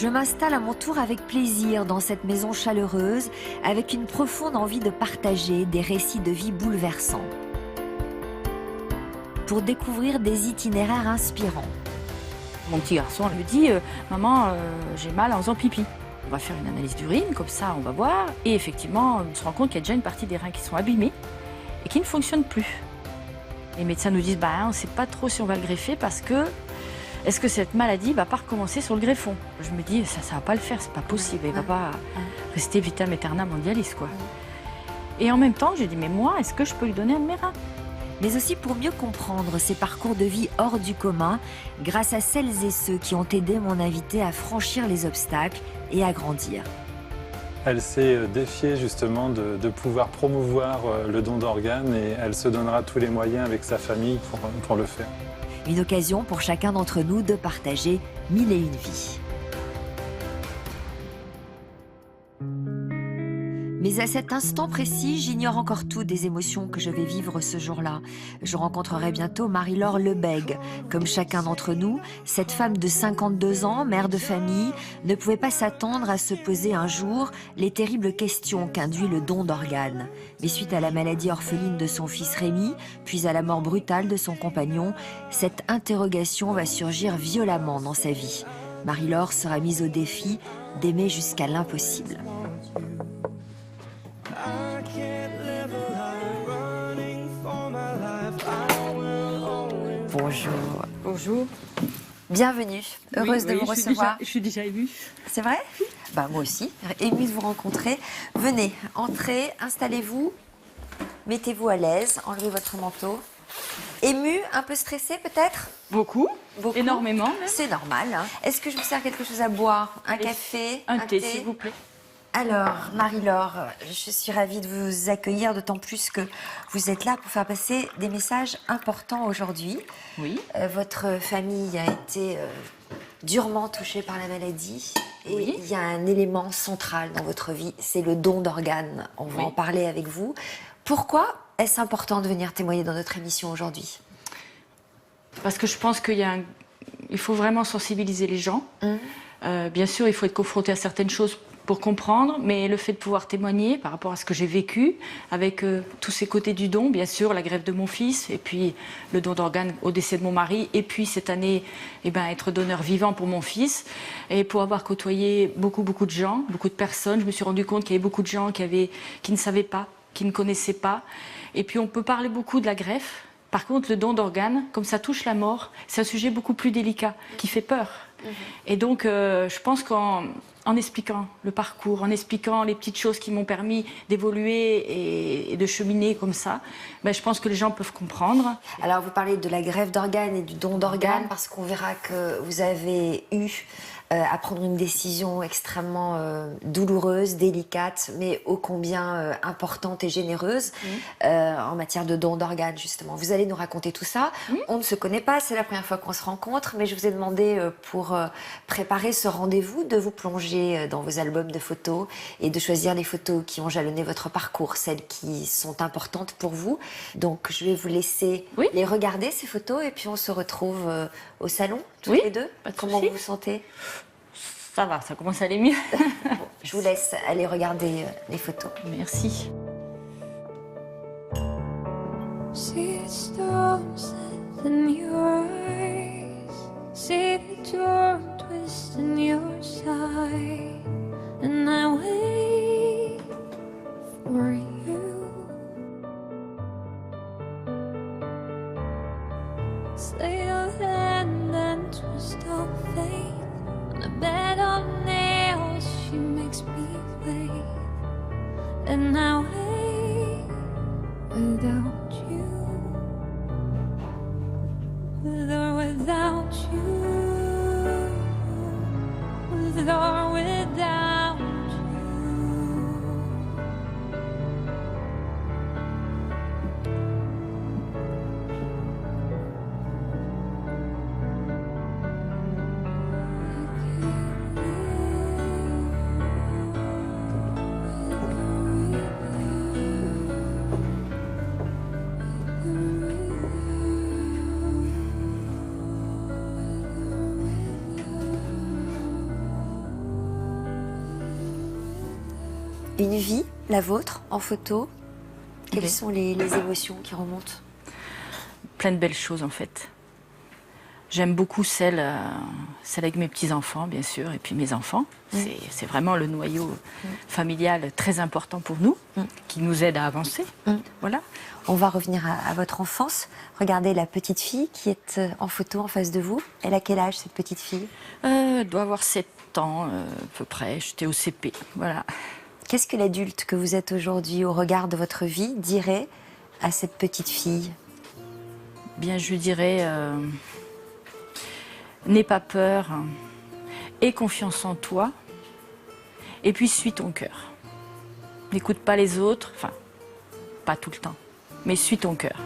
Je m'installe à mon tour avec plaisir dans cette maison chaleureuse, avec une profonde envie de partager des récits de vie bouleversants. Pour découvrir des itinéraires inspirants. Mon petit garçon lui dit Maman, j'ai mal en faisant pipi. On va faire une analyse d'urine, comme ça on va voir. Et effectivement, on se rend compte qu'il y a déjà une partie des reins qui sont abîmés et qui ne fonctionnent plus. Les médecins nous disent on ne sait pas trop si on va le greffer parce que est-ce que cette maladie va pas recommencer sur le greffon? Je me dis ça va pas le faire, c'est pas possible. Il va pas rester vitam aeternam en dialyse quoi. Et en même temps, j'ai dit mais moi, est-ce que je peux lui donner un de mes reins? Mais aussi pour mieux comprendre ces parcours de vie hors du commun, grâce à celles et ceux qui ont aidé mon invité à franchir les obstacles et à grandir. Elle s'est défiée justement de pouvoir promouvoir le don d'organes et elle se donnera tous les moyens avec sa famille pour le faire. Une occasion pour chacun d'entre nous de partager 1001 vies. Mais à cet instant précis, j'ignore encore tout des émotions que je vais vivre ce jour-là. Je rencontrerai bientôt Marie-Laure Lebègue. Comme chacun d'entre nous, cette femme de 52 ans, mère de famille, ne pouvait pas s'attendre à se poser un jour les terribles questions qu'induit le don d'organes. Mais suite à la maladie orpheline de son fils Rémi, puis à la mort brutale de son compagnon, cette interrogation va surgir violemment dans sa vie. Marie-Laure sera mise au défi d'aimer jusqu'à l'impossible. Bonjour. Bonjour. Bienvenue. Heureuse de vous recevoir. Je suis déjà émue. C'est vrai? Moi aussi. Émue de vous rencontrer. Venez, entrez, installez-vous. Mettez-vous à l'aise. Enlevez votre manteau. Émue, un peu stressée peut-être? Beaucoup. Énormément même. C'est normal. Est-ce que je vous sers quelque chose à boire? Un café? Un thé, s'il vous plaît. Alors, Marie-Laure, je suis ravie de vous accueillir, d'autant plus que vous êtes là pour faire passer des messages importants aujourd'hui. Oui. Votre famille a été durement touchée par la maladie. Et oui. Il y a un élément central dans votre vie, c'est le don d'organes. On va en parler avec vous. Pourquoi est-ce important de venir témoigner dans notre émission aujourd'hui? Parce que je pense qu'il faut vraiment sensibiliser les gens. Bien sûr, il faut être confronté à certaines choses pour comprendre, mais le fait de pouvoir témoigner par rapport à ce que j'ai vécu, avec tous ces côtés du don, bien sûr, la greffe de mon fils, et puis le don d'organes au décès de mon mari, et puis cette année, être donneur vivant pour mon fils, et pour avoir côtoyé beaucoup de gens, beaucoup de personnes, je me suis rendu compte qu'il y avait beaucoup de gens qui ne savaient pas, qui ne connaissaient pas, et puis on peut parler beaucoup de la greffe. Par contre, le don d'organes, comme ça touche la mort, c'est un sujet beaucoup plus délicat, qui fait peur. Et donc, je pense qu'en expliquant le parcours, en expliquant les petites choses qui m'ont permis d'évoluer et de cheminer comme ça, je pense que les gens peuvent comprendre. Alors, vous parlez de la greffe d'organes et du don d'organes, parce qu'on verra que vous avez eu à prendre une décision extrêmement douloureuse, délicate, mais ô combien importante et généreuse en matière de don d'organes, justement. Vous allez nous raconter tout ça. On ne se connaît pas, c'est la première fois qu'on se rencontre, mais je vous ai demandé, pour préparer ce rendez-vous, de vous plonger dans vos albums de photos et de choisir les photos qui ont jalonné votre parcours, celles qui sont importantes pour vous. Donc, je vais vous laisser les regarder, ces photos, et puis on se retrouve au salon, toutes les deux. Comment vous vous sentez? Ça va, ça commence à aller mieux. Bon, je vous laisse aller regarder les photos. Merci. See the storms in your eyes, see the door twist in your side, and I wait for you. Slay your hand and twist of fate. On a bed of nails, she makes me wait, and I wait without you, with or without you, with or without you. Une vie, la vôtre, en photo. Quelles Oui. sont les émotions qui remontent? Plein de belles choses en fait. J'aime beaucoup celle avec mes petits-enfants, bien sûr, et puis mes enfants. C'est vraiment le noyau familial très important pour nous, qui nous aide à avancer. Voilà. On va revenir à votre enfance. Regardez la petite fille qui est en photo en face de vous. Elle a quel âge, cette petite fille? Elle doit avoir 7 ans, à peu près. J'étais au CP, voilà. Qu'est-ce que l'adulte que vous êtes aujourd'hui, au regard de votre vie, dirait à cette petite fille? Bien, je lui dirais, n'aie pas peur, aie confiance en toi, et puis suis ton cœur. N'écoute pas les autres, enfin, pas tout le temps, mais suis ton cœur.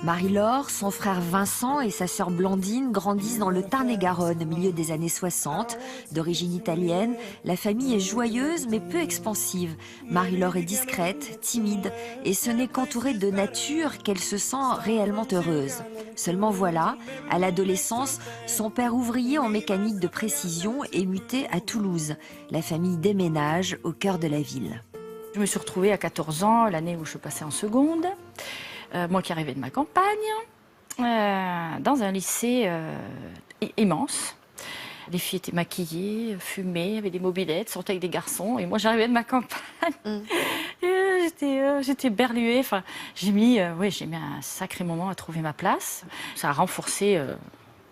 Marie-Laure, son frère Vincent et sa sœur Blandine grandissent dans le Tarn-et-Garonne au milieu des années 60. D'origine italienne, la famille est joyeuse mais peu expansive. Marie-Laure est discrète, timide et ce n'est qu'entourée de nature qu'elle se sent réellement heureuse. Seulement voilà, à l'adolescence, son père ouvrier en mécanique de précision est muté à Toulouse. La famille déménage au cœur de la ville. Je me suis retrouvée à 14 ans, l'année où je passais en seconde. Moi qui arrivais de ma campagne, dans un lycée immense. Les filles étaient maquillées, fumées, avaient des mobylettes, sortaient avec des garçons. Et moi, j'arrivais de ma campagne. Et, j'étais berluée. Enfin, j'ai mis un sacré moment à trouver ma place. Ça a renforcé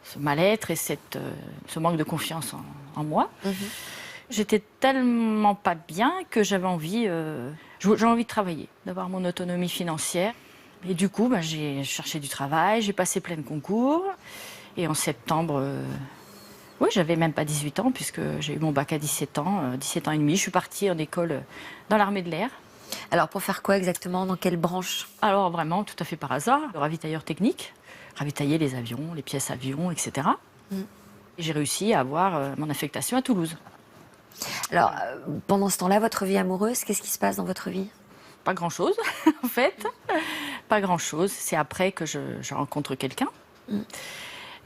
ce mal-être et ce manque de confiance en moi. J'étais tellement pas bien que j'avais envie de travailler, d'avoir mon autonomie financière. Et du coup, j'ai cherché du travail, j'ai passé plein de concours. Et en septembre, j'avais même pas 18 ans, puisque j'ai eu mon bac à 17 ans et demi. Je suis partie en école dans l'armée de l'air. Alors pour faire quoi exactement? Dans quelle branche? Alors vraiment, tout à fait par hasard, le ravitailleur technique, ravitailler les avions, les pièces avions, etc. Et j'ai réussi à avoir mon affectation à Toulouse. Alors pendant ce temps-là, votre vie amoureuse, qu'est-ce qui se passe dans votre vie? Pas grand-chose, en fait. Pas grand-chose. C'est après que je rencontre quelqu'un.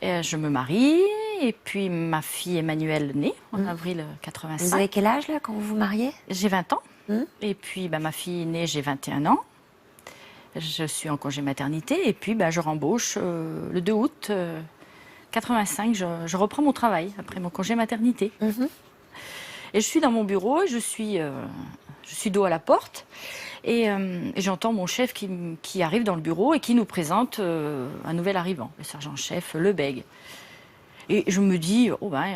Et je me marie, et puis ma fille Emmanuelle naît en avril 85. Vous avez quel âge là quand vous vous mariez? J'ai 20 ans. Et puis ma fille née, j'ai 21 ans. Je suis en congé maternité, et puis je rembauche le 2 août 85. Je reprends mon travail après mon congé maternité. Et je suis dans mon bureau, et je suis dos à la porte. Et j'entends mon chef qui arrive dans le bureau et qui nous présente un nouvel arrivant, le sergent-chef Lebègue. Et je me dis,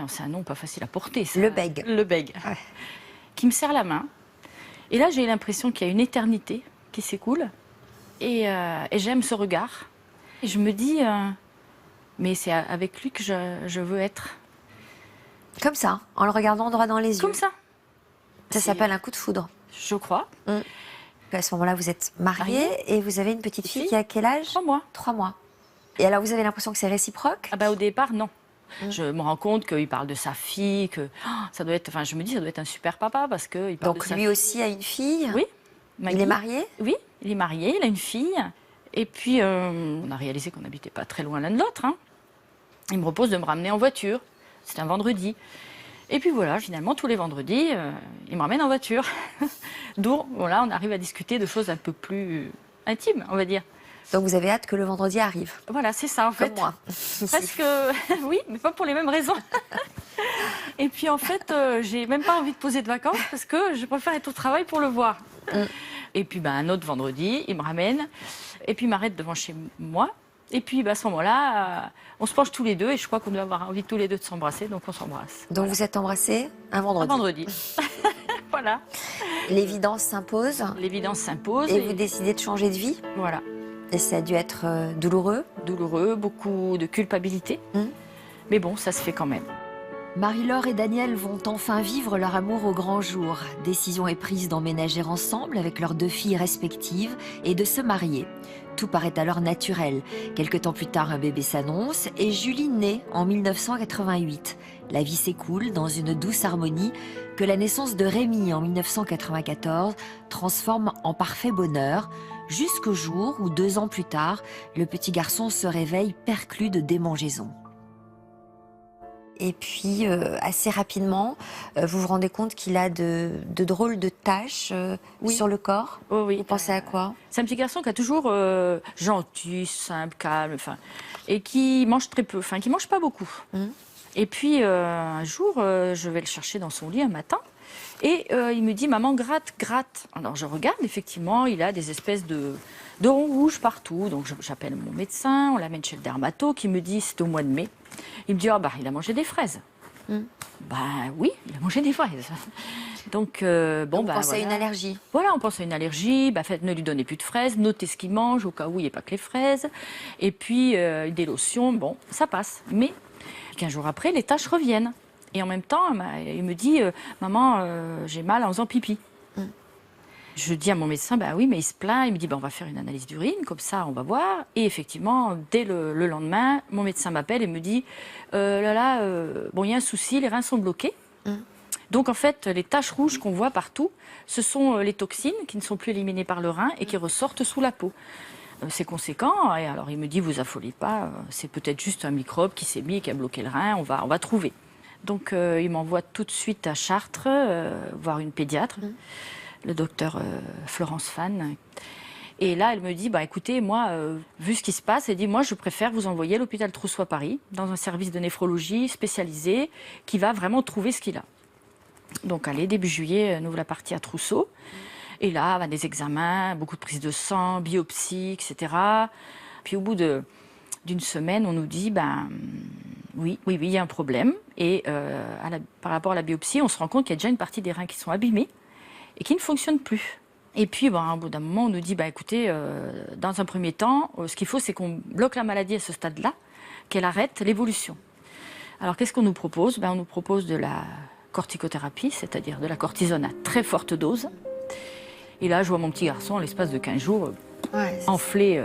c'est un nom pas facile à porter, ça. Lebègue. Lebègue. Ouais. Qui me serre la main. Et là, j'ai l'impression qu'il y a une éternité qui s'écoule. Et j'aime ce regard. Et je me dis, mais c'est avec lui que je veux être. Comme ça, en le regardant droit dans les yeux. Comme ça. Ça s'appelle un coup de foudre. Je crois. À ce moment-là, vous êtes mariée et vous avez une petite fille qui a quel âge? 3 mois. 3 mois. Et alors, vous avez l'impression que c'est réciproque? Au départ, non. Je me rends compte qu'il parle de sa fille, que ça doit être, je me dis, ça doit être un super papa parce qu'il parle Donc de sa lui aussi a une fille? Oui. Il Maggie. est marié? Oui, il est marié, il a une fille. Et puis, on a réalisé qu'on n'habitait pas très loin l'un de l'autre. Il me propose de me ramener en voiture. C'est un vendredi. Et puis voilà, finalement, tous les vendredis, il me ramène en voiture. D'où, on arrive à discuter de choses un peu plus intimes, on va dire. Donc vous avez hâte que le vendredi arrive? Voilà, c'est ça, en fait. Comme moi. Presque, oui, mais pas pour les mêmes raisons. Et puis, en fait, j'ai même pas envie de poser de vacances parce que je préfère être au travail pour le voir. Et puis, un autre vendredi, il me ramène et puis il m'arrête devant chez moi. Et puis, à ce moment-là, on se penche tous les deux et je crois qu'on doit avoir envie tous les deux de s'embrasser, donc on s'embrasse. Donc vous êtes embrassés un vendredi? Un vendredi. Voilà. L'évidence s'impose? L'évidence s'impose. Et vous décidez de changer de vie? Voilà. Et ça a dû être douloureux? Douloureux, beaucoup de culpabilité. Mais bon, ça se fait quand même. Marie-Laure et Daniel vont enfin vivre leur amour au grand jour. Décision est prise d'emménager ensemble avec leurs 2 filles respectives et de se marier. Tout paraît alors naturel. Quelque temps plus tard, un bébé s'annonce et Julie naît en 1988. La vie s'écoule dans une douce harmonie que la naissance de Rémi en 1994 transforme en parfait bonheur, jusqu'au jour où 2 ans plus tard, le petit garçon se réveille perclus de démangeaisons. Et puis, assez rapidement, vous vous rendez compte qu'il a de drôles de taches Oui. sur le corps. Oh oui. Vous pensez à quoi? C'est un petit garçon qui a toujours gentil, simple, calme, et qui mange très peu, qui mange pas beaucoup. Et puis un jour, je vais le chercher dans son lit un matin, et il me dit maman gratte, gratte. Alors je regarde, effectivement, il a des espèces de ronds rouges partout. Donc j'appelle mon médecin, on l'amène chez le dermato, qui me dit c'est au mois de mai. Il me dit il a mangé des fraises. Oui, il a mangé des fraises. Donc, on pense à une allergie. Voilà, on pense à une allergie. Ne lui donnez plus de fraises, notez ce qu'il mange, au cas où il n'y ait pas que les fraises. Et puis, des lotions, ça passe. Mais 15 jours après, les taches reviennent. Et en même temps, il me dit, maman, j'ai mal en faisant pipi. Je dis à mon médecin, oui, mais il se plaint. Il me dit, on va faire une analyse d'urine, comme ça, on va voir. Et effectivement, dès le lendemain, mon médecin m'appelle et me dit, il y a un souci, les reins sont bloqués. Donc, en fait, les taches rouges qu'on voit partout, ce sont les toxines qui ne sont plus éliminées par le rein et qui ressortent sous la peau. C'est conséquent. Et alors, il me dit, vous affolez pas, c'est peut-être juste un microbe qui s'est mis et qui a bloqué le rein, on va trouver. Donc, il m'envoie tout de suite à Chartres, voir une pédiatre. Le docteur Florence Fan. Et là, elle me dit, écoutez, moi, vu ce qui se passe, elle dit, moi, je préfère vous envoyer à l'hôpital Trousseau à Paris, dans un service de néphrologie spécialisé, qui va vraiment trouver ce qu'il a. Donc, allez, début juillet, nous voilà partis à Trousseau. Et là, des examens, beaucoup de prises de sang, biopsie, etc. Puis, au bout d'une semaine, on nous dit, oui, il y a un problème. Et par rapport à la biopsie, on se rend compte qu'il y a déjà une partie des reins qui sont abîmés et qui ne fonctionne plus. Et puis, au bout d'un moment, on nous dit, écoutez, dans un premier temps, ce qu'il faut, c'est qu'on bloque la maladie à ce stade-là, qu'elle arrête l'évolution. Alors, qu'est-ce qu'on nous propose? On nous propose de la corticothérapie, c'est-à-dire de la cortisone à très forte dose. Et là, je vois mon petit garçon, en l'espace de 15 jours, enflé.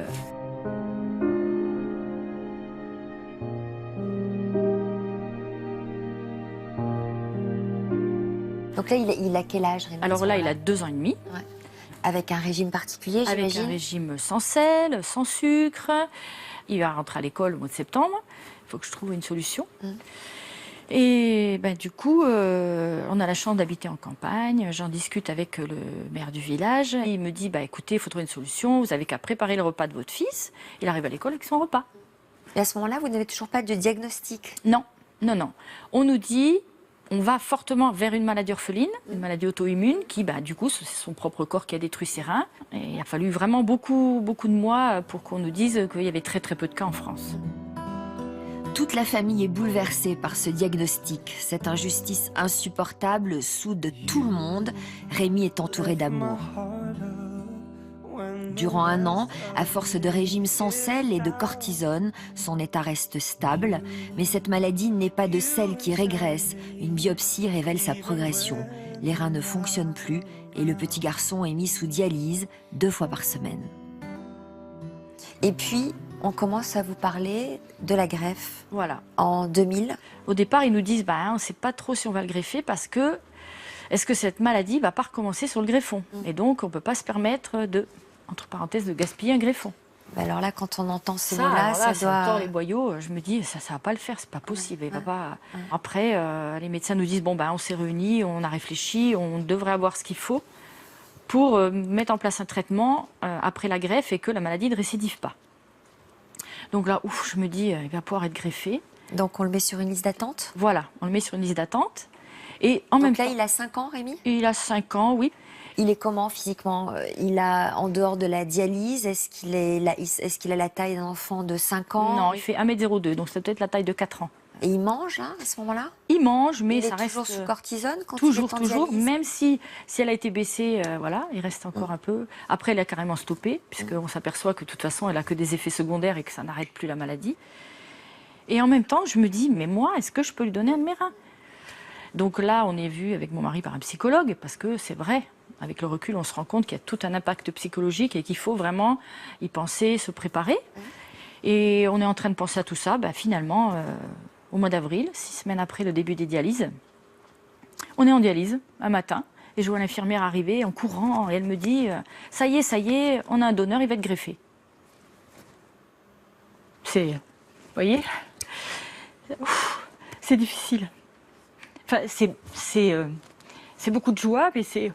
Donc là, il a quel âge, Rémi? Alors là, il a 2 ans et demi. Ouais. Avec un régime particulier, j'imagine? Avec un régime sans sel, sans sucre. Il va rentrer à l'école au mois de septembre. Il faut que je trouve une solution. Et du coup, on a la chance d'habiter en campagne. J'en discute avec le maire du village. Il me dit, écoutez, il faut trouver une solution. Vous avez qu'à préparer le repas de votre fils. Il arrive à l'école avec son repas. Et à ce moment-là, vous n'avez toujours pas de diagnostic? Non. On nous dit... On va fortement vers une maladie orpheline, une maladie auto-immune qui, du coup, c'est son propre corps qui a détruit ses reins. Et il a fallu vraiment beaucoup de mois pour qu'on nous dise qu'il y avait très peu de cas en France. Toute la famille est bouleversée par ce diagnostic. Cette injustice insupportable soude tout le monde. Rémi est entouré d'amour. Durant 1 an, à force de régime sans sel et de cortisone, son état reste stable. Mais cette maladie n'est pas de celle qui régresse. Une biopsie révèle sa progression. Les reins ne fonctionnent plus et le petit garçon est mis sous dialyse 2 fois par semaine. Et puis, on commence à vous parler de la greffe. Voilà. En 2000. Au départ, ils nous disent, on ne sait pas trop si on va le greffer parce que, est-ce que cette maladie ne va pas recommencer sur le greffon? Et donc, on ne peut pas se permettre de... entre parenthèses, de gaspiller un greffon. Alors là, quand on entend ces mots-là, ça doit... encore les boyaux, je me dis, ça va pas le faire, c'est pas possible. Il va pas... Après, les médecins nous disent, on s'est réunis, on a réfléchi, on devrait avoir ce qu'il faut pour mettre en place un traitement après la greffe et que la maladie ne récidive pas. Donc là, je me dis, il va pouvoir être greffé. Donc on le met sur une liste d'attente? Voilà, on le met sur une liste d'attente. Et en même temps... Donc là, il a 5 ans, Rémi? Il a 5 ans, oui. Il est comment physiquement? Il a, en dehors de la dialyse, est-ce qu'il a la taille d'un enfant de 5 ans? Non, il fait 1,02 m, donc c'est peut-être la taille de 4 ans. Et il mange, là, à ce moment-là? Il mange, mais ça reste... Il est toujours sous cortisone quand toujours, il est en dialyse? même si elle a été baissée, il reste encore un peu. Après, elle a carrément stoppé, puisqu'on s'aperçoit que de toute façon, elle n'a que des effets secondaires et que ça n'arrête plus la maladie. Et en même temps, je me dis, mais moi, est-ce que je peux lui donner un de mes reins? Donc là, on est vu avec mon mari par un psychologue, parce que c'est vrai, avec le recul, on se rend compte qu'il y a tout un impact psychologique et qu'il faut vraiment y penser, se préparer. Et on est en train de penser à tout ça, finalement, au mois d'avril, 6 semaines après le début des dialyses, on est en dialyse, un matin, et je vois l'infirmière arriver en courant, et elle me dit « Ça y est, on a un donneur, il va être greffé. » Vous voyez, C'est difficile. Enfin, c'est beaucoup de joie, mais c'est...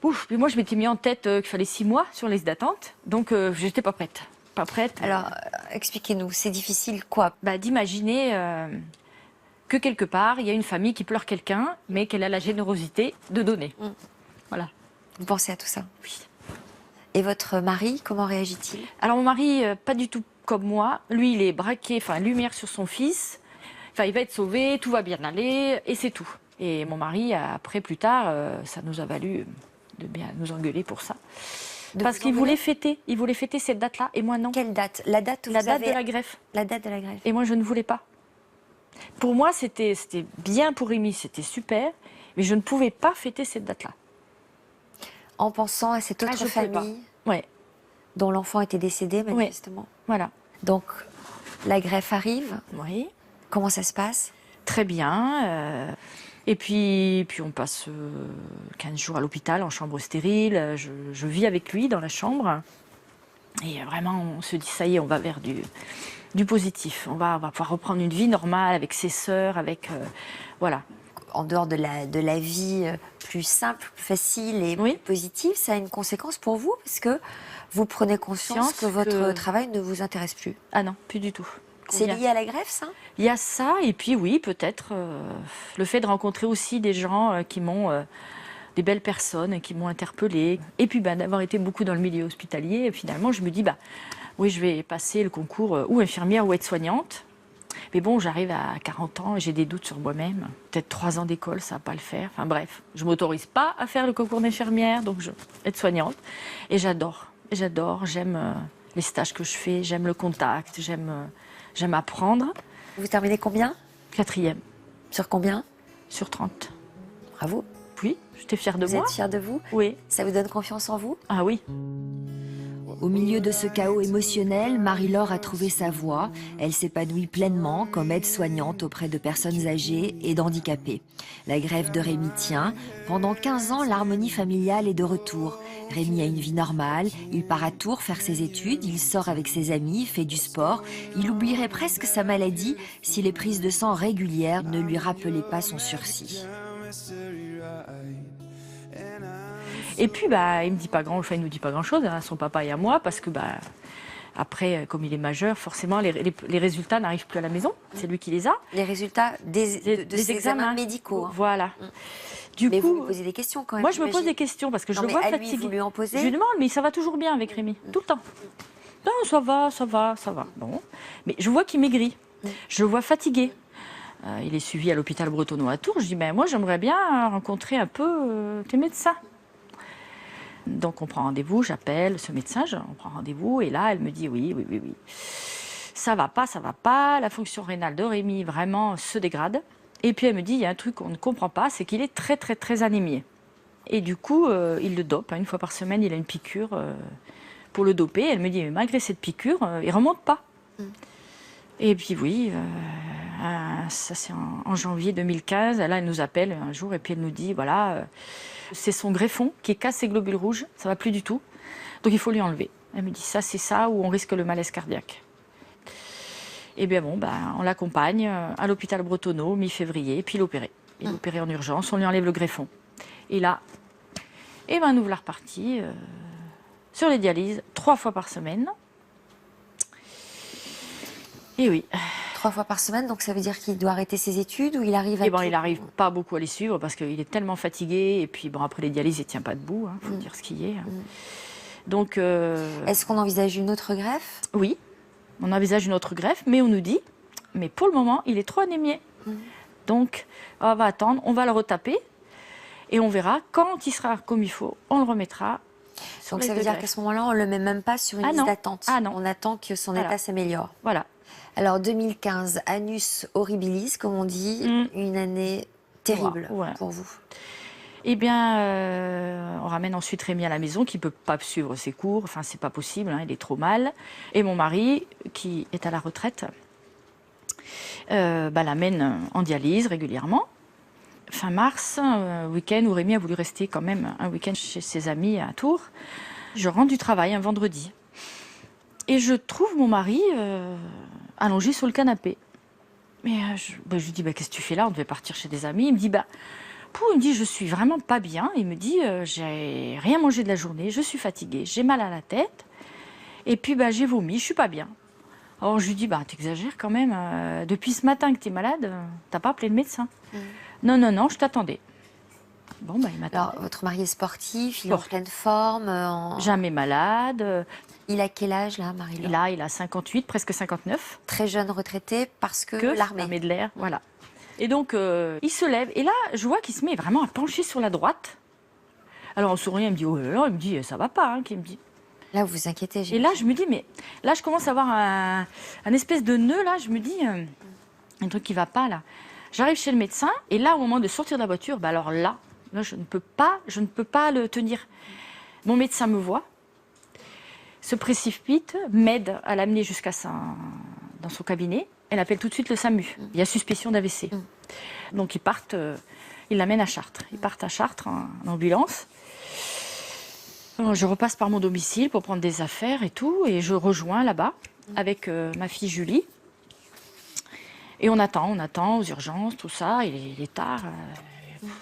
Ouf, mais moi, je m'étais mis en tête qu'il fallait 6 mois sur la liste d'attente, donc j'étais pas prête. Pas prête. Alors, expliquez-nous, c'est difficile quoi? D'imaginer que quelque part, il y a une famille qui pleure quelqu'un, mais qu'elle a la générosité de donner. Voilà. Vous pensez à tout ça? Oui. Et votre mari, comment réagit-il? Alors mon mari, pas du tout comme moi. Lui, il est braqué, enfin lumière sur son fils. Enfin, il va être sauvé, tout va bien aller, et c'est tout. Et mon mari, après, plus tard, ça nous a valu de bien nous engueuler pour ça. Parce qu'il voulait fêter. Il voulait fêter cette date-là, et moi non. Quelle date? La date où La vous date avez... de la greffe. La date de la greffe. Et moi, je ne voulais pas. Pour moi, c'était bien pour Rémi, c'était super, mais je ne pouvais pas fêter cette date-là. En pensant à cette autre je pouvais pas. famille Ouais, dont l'enfant était décédé, manifestement. voilà. Donc, la greffe arrive. Oui. Comment ça se passe? Très bien. Et puis on passe 15 jours à l'hôpital en chambre stérile. Je vis avec lui dans la chambre. Et vraiment, on se dit, ça y est, on va vers du positif. On va pouvoir reprendre une vie normale avec ses sœurs, avec... voilà. En dehors de la vie plus simple, plus facile et Oui. plus positive, ça a une conséquence pour vous? Parce que vous prenez conscience que votre travail ne vous intéresse plus. Ah non, plus du tout. C'est lié à la greffe, ça? Il y a ça, et puis oui, peut-être le fait de rencontrer aussi des gens qui m'ont... des belles personnes qui m'ont interpellée. Et puis d'avoir été beaucoup dans le milieu hospitalier, et finalement, je me dis, oui, je vais passer le concours ou infirmière ou aide-soignante. Mais bon, j'arrive à 40 ans et j'ai des doutes sur moi-même. Peut-être 3 ans d'école, ça va pas le faire. Enfin bref, je m'autorise pas à faire le concours d'infirmière, donc je aide-soignante. Et j'adore, j'aime les stages que je fais, j'aime le contact, j'aime apprendre. Vous terminez combien? 4e. Sur combien? Sur 30. Bravo. Oui, j'étais fière de Vous moi. êtes fière de vous? Oui. Ça vous donne confiance en vous? Ah oui. Au milieu de ce chaos émotionnel, Marie-Laure a trouvé sa voie. Elle s'épanouit pleinement comme aide-soignante auprès de personnes âgées et d'handicapés. La greffe de Rémi tient. Pendant 15 ans, l'harmonie familiale est de retour. Rémi a une vie normale. Il part à Tours faire ses études. Il sort avec ses amis, fait du sport. Il oublierait presque sa maladie si les prises de sang régulières ne lui rappelaient pas son sursis. Et puis, il me dit pas il nous dit pas grand-chose à son papa et à moi, parce que, après, comme il est majeur, forcément, les résultats n'arrivent plus à la maison. C'est lui qui les a. Les résultats de ces examens médicaux. Hein. Voilà. Du mais coup, vous vous posez des questions quand même. moi, je me pose j'imagine. des questions, parce que je Non, le mais vois à lui, fatigué. vous lui en posez? Je lui demande, mais ça va toujours bien avec Rémi, tout le temps. Non, ça va. Bon. Mais je vois qu'il maigrit. Je le vois fatigué. Il est suivi à l'hôpital Bretonneau à Tours. Je dis, moi, j'aimerais bien rencontrer un peu tes médecins. Donc on prend rendez-vous, j'appelle ce médecin, on prend rendez-vous, et là elle me dit oui. Ça va pas, la fonction rénale de Rémi vraiment se dégrade. Et puis elle me dit, il y a un truc qu'on ne comprend pas, c'est qu'il est très très très anémié. Et du coup, il le dope, une fois par semaine, il a une piqûre pour le doper. Elle me dit, mais malgré cette piqûre, il remonte pas. Et puis oui, ça c'est en janvier 2015, là elle nous appelle un jour et puis elle nous dit, voilà, c'est son greffon qui casse ses globules rouges, ça va plus du tout, donc il faut lui enlever. Elle me dit, ça c'est ça ou on risque le malaise cardiaque. Et bien on l'accompagne à l'hôpital Bretonneau, mi-février, puis il est opéré. Il est opéré en urgence, on lui enlève le greffon. Et là, nous voilà repartis sur les dialyses 3 fois par semaine. Et oui. 3 fois par semaine, donc ça veut dire qu'il doit arrêter ses études ou il arrive à... il n'arrive pas beaucoup à les suivre parce qu'il est tellement fatigué. Et puis après les dialyses, il ne tient pas debout, faut dire ce qu'il est. Donc... Est-ce qu'on envisage une autre greffe? Oui, on envisage une autre greffe, mais on nous dit, mais pour le moment, il est trop anémié. Donc, on va attendre, on va le retaper et on verra quand il sera comme il faut, on le remettra. Donc ça veut dire qu'à ce moment-là, on ne le met même pas sur une liste d'attente. Ah non. On attend que son état s'améliore. Voilà. Alors 2015, annus horribilis, comme on dit, une année terrible pour vous. Eh bien, on ramène ensuite Rémi à la maison, qui ne peut pas suivre ses cours. Enfin, c'est pas possible, il est trop mal. Et mon mari, qui est à la retraite, l'amène en dialyse régulièrement. Fin mars, week-end où Rémi a voulu rester quand même un week-end chez ses amis à Tours. Je rentre du travail un vendredi. Et je trouve mon mari allongé sur le canapé. Mais je lui dis, qu'est-ce que tu fais là? On devait partir chez des amis. Il me dit, il me dit, je suis vraiment pas bien. Il me dit, j'ai rien mangé de la journée, je suis fatiguée, j'ai mal à la tête. Et puis, j'ai vomi, je suis pas bien. Alors, je lui dis, t'exagères quand même. Depuis ce matin que tu es malade, t'as pas appelé le médecin? Non, je t'attendais. Bon, il m'attendait. Alors, votre mari est sportif, il est en pleine forme. Jamais malade. Il a quel âge, là, Marie-Laure? Il a 58, presque 59. Très jeune retraité parce que l'armée de l'air, voilà. Et donc, il se lève. Et là, je vois qu'il se met vraiment à pencher sur la droite. Alors, en souriant, il me dit, oh là là, il me dit, ça va pas, qu'il me dit. Là, vous vous inquiétez. Et là, je me dis, mais là, je commence à avoir un espèce de nœud, là, je me dis, un truc qui va pas, là. J'arrive chez le médecin, et là, au moment de sortir de la voiture, alors là, je ne peux pas le tenir. Mon médecin me voit, se précipite, m'aide à l'amener dans son cabinet. Elle appelle tout de suite le SAMU. Il y a suspicion d'AVC. Donc ils l'amènent à Chartres. Ils partent à Chartres en ambulance. Alors, je repasse par mon domicile pour prendre des affaires et tout, et je rejoins là-bas avec ma fille Julie. Et on attend aux urgences, tout ça. Il est tard.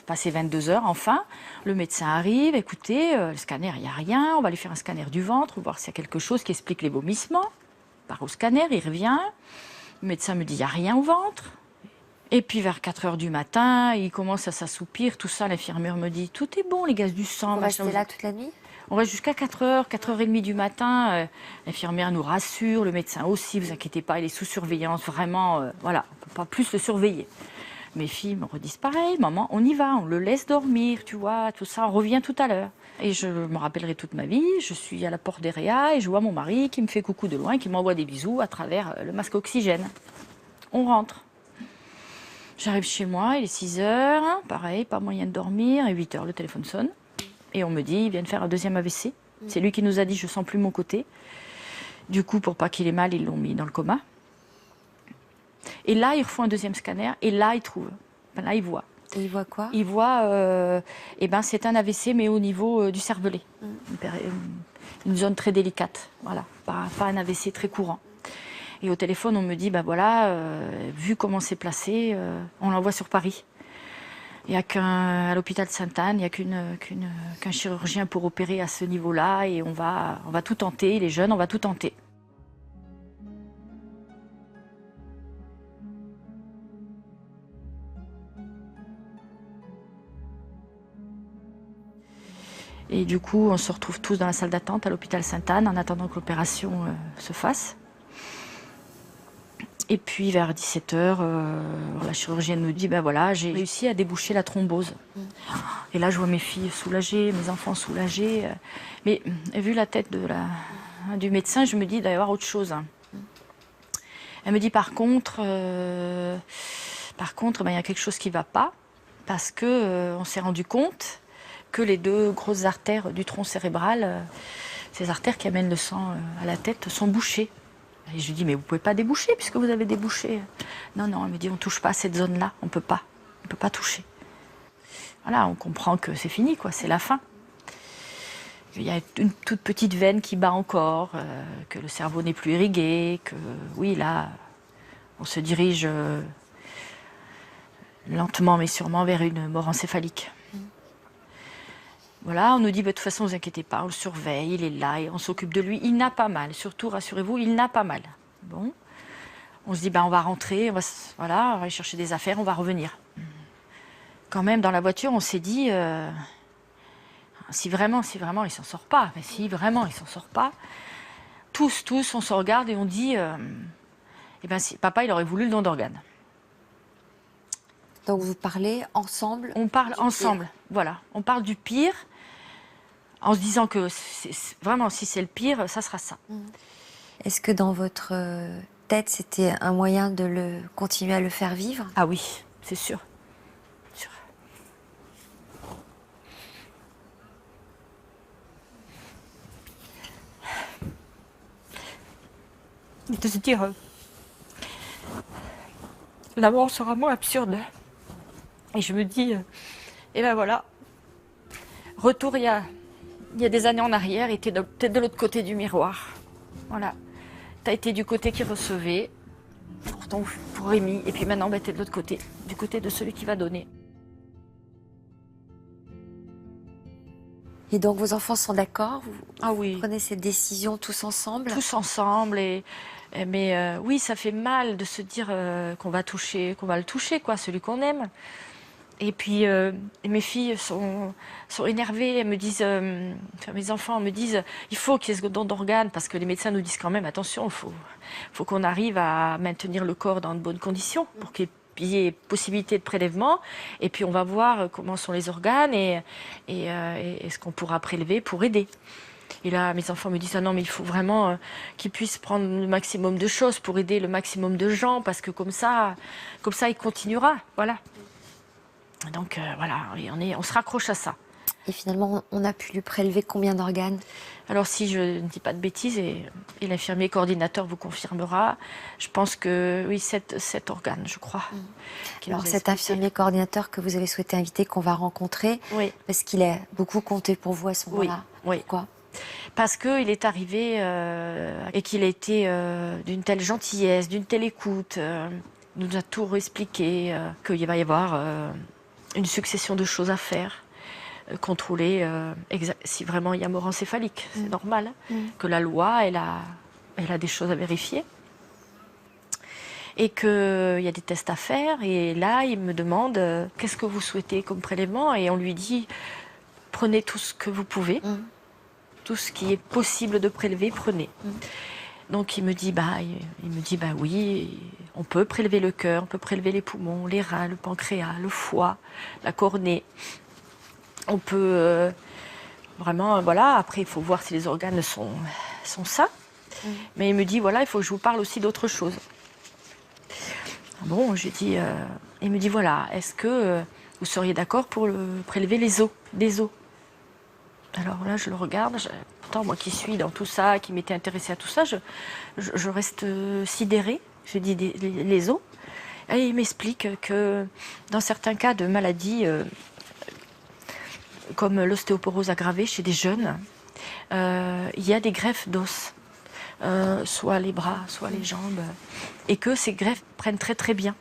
Passé 22 heures, enfin, le médecin arrive, écoutez, le scanner, il n'y a rien, on va lui faire un scanner du ventre, voir s'il y a quelque chose qui explique les vomissements. Il part au scanner, il revient, le médecin me dit, il n'y a rien au ventre. Et puis vers 4 heures du matin, il commence à s'assoupir, tout ça, l'infirmière me dit, tout est bon, les gaz du sang. Vous restez là toute la nuit? On reste jusqu'à 4 heures, 4h30 du matin. L'infirmière nous rassure, le médecin aussi, vous inquiétez pas, il est sous surveillance, vraiment, voilà, on ne peut pas plus le surveiller. Mes filles me redisent pareil, maman, on y va, on le laisse dormir, tu vois, tout ça, on revient tout à l'heure. Et je me rappellerai toute ma vie, je suis à la porte des réa et je vois mon mari qui me fait coucou de loin, qui m'envoie des bisous à travers le masque oxygène. On rentre. J'arrive chez moi, il est 6 heures, pareil, pas moyen de dormir, et 8 heures, le téléphone sonne. Et on me dit, il vient de faire un deuxième AVC. C'est lui qui nous a dit, je sens plus mon côté. Du coup, pour pas qu'il ait mal, ils l'ont mis dans le coma. Et là, ils refont un deuxième scanner, et là, ils trouvent. Enfin, là, ils voient. Et ils voient quoi? Ils voient, c'est un AVC, mais au niveau du cervelet. Une zone très délicate, voilà. Pas un AVC très courant. Et au téléphone, on me dit, vu comment c'est placé, on l'envoie sur Paris. Il n'y a qu'à l'hôpital Sainte-Anne, il n'y a qu'un chirurgien pour opérer à ce niveau-là, et on va tout tenter, les jeunes, on va tout tenter. Et du coup, on se retrouve tous dans la salle d'attente à l'hôpital Sainte-Anne en attendant que l'opération se fasse. Et puis vers 17h, la chirurgienne nous dit, j'ai réussi à déboucher la thrombose. Et là, je vois mes filles soulagées, mes enfants soulagés. Mais vu la tête du médecin, je me dis, il doit y avoir autre chose. Elle me dit, par contre, il y a quelque chose qui ne va pas, parce qu'on s'est rendu compte que les 2 grosses artères du tronc cérébral, ces artères qui amènent le sang à la tête, sont bouchées. Et je lui dis, mais vous ne pouvez pas déboucher puisque vous avez débouché. Non, elle me dit, on ne touche pas à cette zone-là, on ne peut pas toucher. Voilà, on comprend que c'est fini, quoi, c'est la fin. Il y a une toute petite veine qui bat encore, que le cerveau n'est plus irrigué, que oui, là, on se dirige lentement mais sûrement vers une mort encéphalique. Voilà, on nous dit, de toute façon, ne vous inquiétez pas, on le surveille, il est là, et on s'occupe de lui. Il n'a pas mal, surtout, rassurez-vous, il n'a pas mal. Bon, on se dit, on va rentrer, on va aller chercher des affaires, on va revenir. Quand même, dans la voiture, on s'est dit, si vraiment, il s'en sort pas, mais si vraiment, il s'en sort pas, tous, on se regarde et on dit, papa, il aurait voulu le don d'organes. Donc vous parlez ensemble? On parle ensemble, voilà. On parle du pire, en se disant que vraiment, si c'est le pire, ça sera ça. Est-ce que dans votre tête, c'était un moyen de continuer à le faire vivre? Ah oui, c'est sûr. De se dire, la mort sera moins absurde. Et je me dis, voilà, retour il y a des années en arrière, et t'es peut-être de l'autre côté du miroir. Voilà, t'as été du côté qui recevait, carton pour Rémi. Et puis maintenant, t'es de l'autre côté, du côté de celui qui va donner. Et donc vos enfants sont d'accord? Ah oui. Vous prenez cette décision tous ensemble? Tous ensemble. Mais oui, ça fait mal de se dire qu'on va le toucher, quoi, celui qu'on aime. Et puis mes filles sont énervées, elles me disent, mes enfants me disent, il faut qu'il y ait ce don d'organes, parce que les médecins nous disent quand même, attention, il faut qu'on arrive à maintenir le corps dans de bonnes conditions pour qu'il y ait possibilité de prélèvement. Et puis on va voir comment sont les organes et ce qu'on pourra prélever pour aider. Et là, mes enfants me disent, ah non, mais il faut vraiment qu'ils puissent prendre le maximum de choses pour aider le maximum de gens, parce que comme ça il continuera, voilà. Donc voilà, on se raccroche à ça. Et finalement, on a pu lui prélever combien d'organes? Alors si je ne dis pas de bêtises, et l'infirmier coordinateur vous confirmera, je pense que oui, 7 organes, je crois. Alors cet infirmier coordinateur que vous avez souhaité inviter, qu'on va rencontrer, oui. Parce qu'il a beaucoup compté pour vous à ce moment-là. Oui. Pourquoi? Parce qu'il est arrivé et qu'il a été d'une telle gentillesse, d'une telle écoute, nous a tout expliqué, qu'il va y avoir une succession de choses à faire, contrôler si vraiment il y a mort encéphalique, c'est normal, que la loi, elle a des choses à vérifier, et qu'il y a des tests à faire, et là, il me demande qu'est-ce que vous souhaitez comme prélèvement, et on lui dit, prenez tout ce que vous pouvez, tout ce qui est possible de prélever, prenez. Donc il me dit oui, on peut prélever le cœur, on peut prélever les poumons, les reins, le pancréas, le foie, la cornée. On peut vraiment, voilà, après il faut voir si les organes sont sains. Mais il me dit, voilà, il faut que je vous parle aussi d'autre chose. Bon, j'ai dit, il me dit, voilà, est-ce que vous seriez d'accord pour prélever des os? Alors là, je le regarde, pourtant moi qui suis dans tout ça, qui m'étais intéressée à tout ça, je reste sidérée. Je dis les os. Et il m'explique que dans certains cas de maladies, comme l'ostéoporose aggravée chez des jeunes, il y a des greffes d'os, soit les bras, soit les jambes, et que ces greffes prennent très très bien.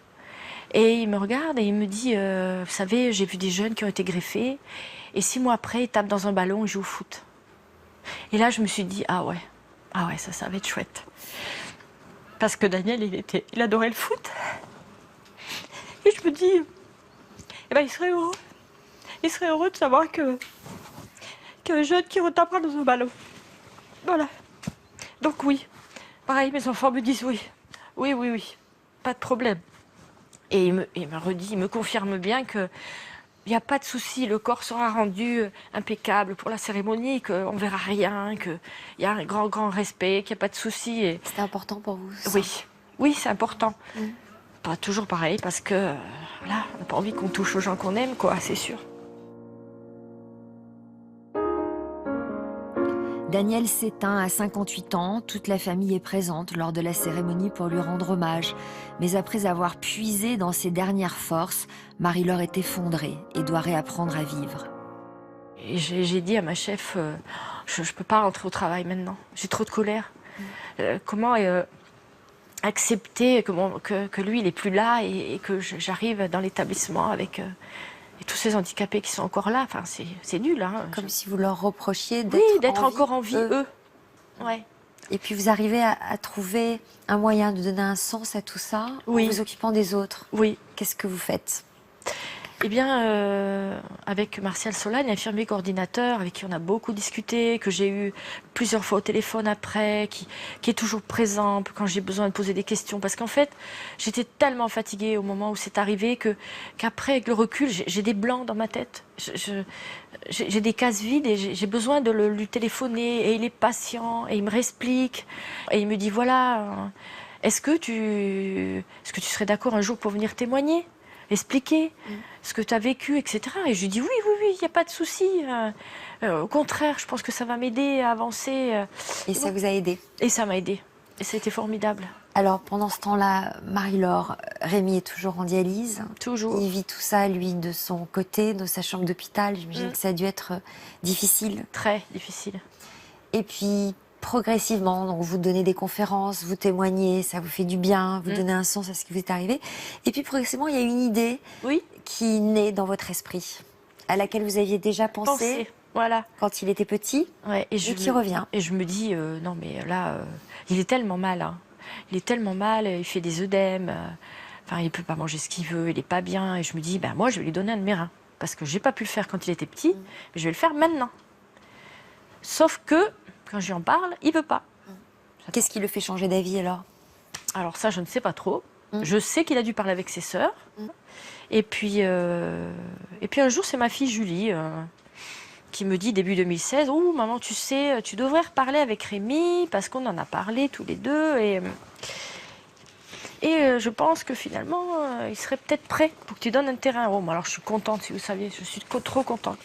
Et il me regarde et il me dit, vous savez, j'ai vu des jeunes qui ont été greffés, et 6 mois après, ils tapent dans un ballon et jouent au foot. Et là, je me suis dit, ah ouais, ça va être chouette. Parce que Daniel, il adorait le foot. Et je me dis, il serait heureux. Il serait heureux de savoir qu'un jeune qui retapera dans un ballon. Voilà. Donc oui, pareil, mes enfants me disent oui, pas de problème. Et il me confirme bien que il n'y a pas de souci, le corps sera rendu impeccable pour la cérémonie, qu'on ne verra rien, qu'il y a un grand respect, qu'il n'y a pas de souci. Et... C'était important pour vous, ça? Oui, c'est important. Pas toujours pareil, parce que voilà, on n'a pas envie qu'on touche aux gens qu'on aime, quoi, c'est sûr. Daniel s'éteint à 58 ans, toute la famille est présente lors de la cérémonie pour lui rendre hommage. Mais après avoir puisé dans ses dernières forces, Marie-Laure est effondrée et doit réapprendre à vivre. Et j'ai dit à ma chef, je ne peux pas rentrer au travail maintenant, j'ai trop de colère. Comment accepter que lui, il n'est plus là et que j'arrive dans l'établissement avec... Et tous ces handicapés qui sont encore là, enfin, c'est nul. Hein. Comme si vous leur reprochiez d'être encore en vie, eux. Ouais. Et puis vous arrivez à trouver un moyen de donner un sens à tout ça en vous occupant des autres. Oui. Qu'est-ce que vous faites? Eh bien, avec Martial Solane, infirmier coordinateur, avec qui on a beaucoup discuté, que j'ai eu plusieurs fois au téléphone après, qui est toujours présent quand j'ai besoin de poser des questions. Parce qu'en fait, j'étais tellement fatiguée au moment où c'est arrivé qu'après, avec le recul, j'ai des blancs dans ma tête. J'ai des cases vides et j'ai besoin de lui téléphoner. Et il est patient et il me réexplique. Et il me dit, voilà, est-ce que tu serais d'accord un jour pour venir témoigner ? Expliquer ce que tu as vécu, etc. Et je lui dis oui, il n'y a pas de souci. Au contraire, je pense que ça va m'aider à avancer. Et ça vous a aidé? Et ça m'a aidé. Et c'était formidable. Alors, pendant ce temps-là, Marie-Laure, Rémi est toujours en dialyse. Toujours. Il vit tout ça, lui, de son côté, de sa chambre d'hôpital. J'imagine que ça a dû être difficile. Très difficile. Et puis, progressivement, donc vous donnez des conférences, vous témoignez, ça vous fait du bien, vous donnez un sens à ce qui vous est arrivé. Et puis progressivement, il y a une idée Oui. qui naît dans votre esprit, à laquelle vous aviez déjà pensé Voilà. quand il était petit, Ouais, et qui revient. Et je me dis, non mais là, il est tellement mal. Hein. Il est tellement mal, il fait des œdèmes. Enfin, il ne peut pas manger ce qu'il veut, il n'est pas bien. Et je me dis, ben, moi, je vais lui donner un de mes reins. Parce que je n'ai pas pu le faire quand il était petit, mais je vais le faire maintenant. Sauf que, quand je lui en parle, il ne veut pas. Qu'est-ce qui le fait changer d'avis alors? Alors ça, je ne sais pas trop. Je sais qu'il a dû parler avec ses sœurs. Et puis un jour, c'est ma fille Julie qui me dit, début 2016, « Oh, maman, tu sais, tu devrais reparler avec Rémi, parce qu'on en a parlé tous les deux. » Et je pense que finalement, il serait peut-être prêt pour que tu donnes un terrain à Rome. Alors je suis contente, si vous saviez, je suis trop contente.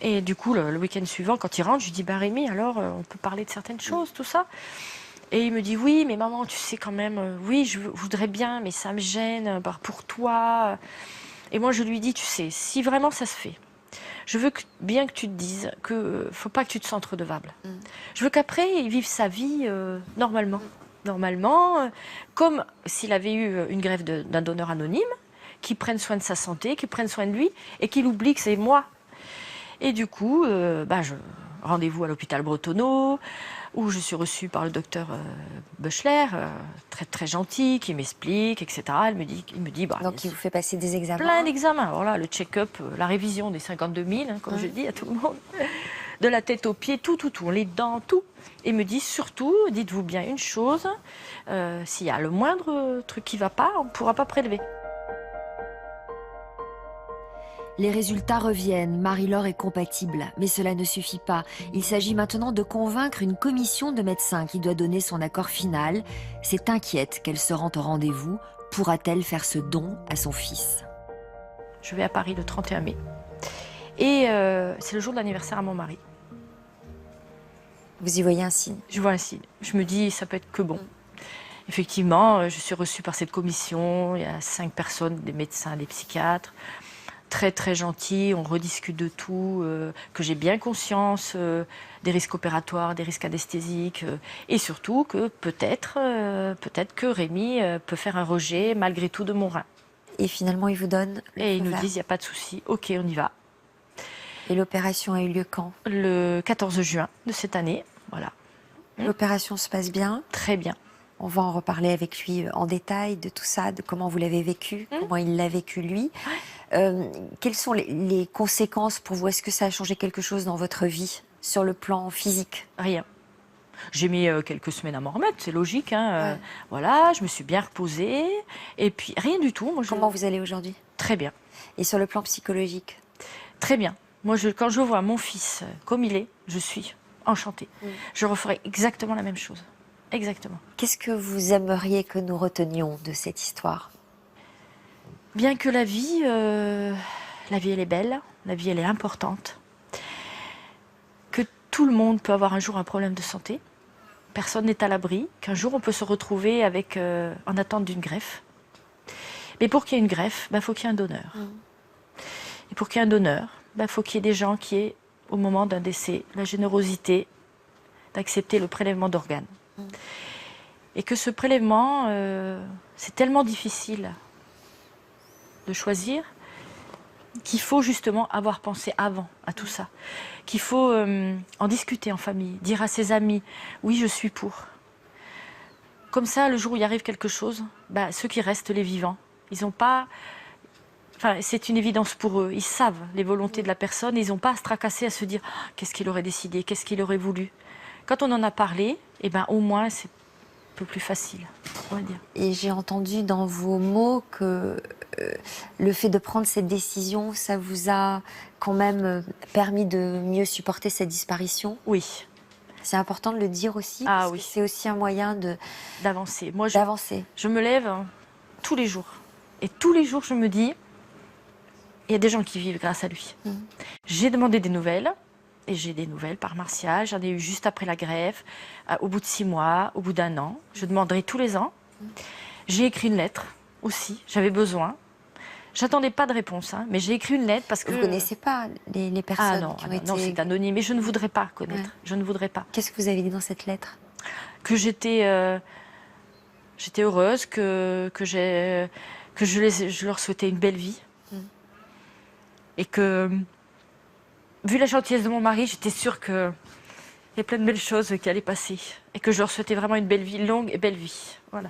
Et du coup, le week-end suivant, quand il rentre, je lui dis, bah Rémi, alors on peut parler de certaines choses, tout ça. Et il me dit, oui, mais maman, tu sais quand même, oui, je voudrais bien, mais ça me gêne pour toi. Et moi, je lui dis, tu sais, si vraiment ça se fait, je veux bien que tu te dises qu'il ne faut pas que tu te sentes redevable. Je veux qu'après, il vive sa vie normalement. Normalement, comme s'il avait eu une greffe d'un donneur anonyme, qui prenne soin de sa santé, qui prenne soin de lui, et qu'il oublie que c'est moi. Et du coup, rendez-vous à l'hôpital Bretonneau, où je suis reçue par le docteur Beuchler, très très gentil, qui m'explique, etc. Il me dit, donc il vous fait passer des examens. Plein d'examens. Voilà, le check-up, la révision des 52 000, hein, comme je dis à tout le monde, de la tête aux pieds, tout, les dents, tout. Et me dit surtout, dites-vous bien une chose, s'il y a le moindre truc qui ne va pas, on ne pourra pas prélever. Les résultats reviennent, Marie-Laure est compatible, mais cela ne suffit pas. Il s'agit maintenant de convaincre une commission de médecins qui doit donner son accord final. C'est inquiète qu'elle se rende au rendez-vous. Pourra-t-elle faire ce don à son fils? Je vais à Paris le 31 mai. Et c'est le jour de l'anniversaire à mon mari. Vous y voyez un signe? Je vois un signe. Je me dis, ça peut être que bon. Effectivement, je suis reçue par cette commission. Il y a 5 personnes, des médecins, des psychiatres. Très très gentils, on rediscute de tout, que j'ai bien conscience des risques opératoires, des risques anesthésiques, et surtout que peut-être que Rémi peut faire un rejet malgré tout de mon rein. Et finalement, ils vous donnent le Et ils feu nous vert. disent, il n'y a pas de souci, ok, on y va. Et l'opération a eu lieu quand? Le 14 juin de cette année, voilà. L'opération se passe bien. Très bien. On va en reparler avec lui en détail de tout ça, de comment vous l'avez vécu, comment il l'a vécu lui. Quelles sont les conséquences pour vous? Est-ce que ça a changé quelque chose dans votre vie sur le plan physique? Rien. J'ai mis quelques semaines à m'en remettre, c'est logique. Hein, Ouais. voilà, je me suis bien reposée. Et puis, rien du tout. Moi, Comment vous allez aujourd'hui? Très bien. Et sur le plan psychologique? Très bien. Moi, quand je vois mon fils comme il est, je suis enchantée. Je referai exactement la même chose. Exactement. Qu'est-ce que vous aimeriez que nous retenions de cette histoire? Bien que la vie, elle est belle, la vie, elle est importante. Que tout le monde peut avoir un jour un problème de santé. Personne n'est à l'abri. Qu'un jour, on peut se retrouver en attente d'une greffe. Mais pour qu'il y ait une greffe, faut qu'il y ait un donneur. Et pour qu'il y ait un donneur, faut qu'il y ait des gens qui aient, au moment d'un décès, la générosité d'accepter le prélèvement d'organes. Et que ce prélèvement, c'est tellement difficile de choisir qu'il faut justement avoir pensé avant à tout ça. Qu'il faut en discuter en famille, dire à ses amis, oui, je suis pour. Comme ça, le jour où il arrive quelque chose, ceux qui restent, les vivants, ils n'ont pas... Enfin, c'est une évidence pour eux. Ils savent les volontés de la personne. Ils n'ont pas à se tracasser, à se dire qu'est-ce qu'il aurait décidé, qu'est-ce qu'il aurait voulu. Quand on en a parlé, au moins c'est un peu plus facile, on va dire. Et j'ai entendu dans vos mots que le fait de prendre cette décision, ça vous a quand même permis de mieux supporter cette disparition? Oui. C'est important de le dire aussi, Ah parce oui. que c'est aussi un moyen d'avancer. Moi, d'avancer. Je me lève tous les jours. Et tous les jours, je me dis, il y a des gens qui vivent grâce à lui. J'ai demandé des nouvelles, et j'ai des nouvelles par Martial. J'en ai eu juste après la greffe, au bout de 6 mois, au bout d'1 an. Je demanderai tous les ans. J'ai écrit une lettre aussi, j'avais besoin. J'attendais pas de réponse, hein, mais j'ai écrit une lettre parce que... Vous ne connaissez pas les personnes Ah non, qui ont non, été... non, c'est anonyme, mais je ne voudrais pas connaître. Ouais. Je ne voudrais pas. Qu'est-ce que vous avez dit dans cette lettre? Que j'étais heureuse, que je leur souhaitais une belle vie. Et que, vu la gentillesse de mon mari, j'étais sûre qu'il y a plein de belles choses qui allaient passer. Et que je leur souhaitais vraiment une belle vie, longue et belle vie. Voilà.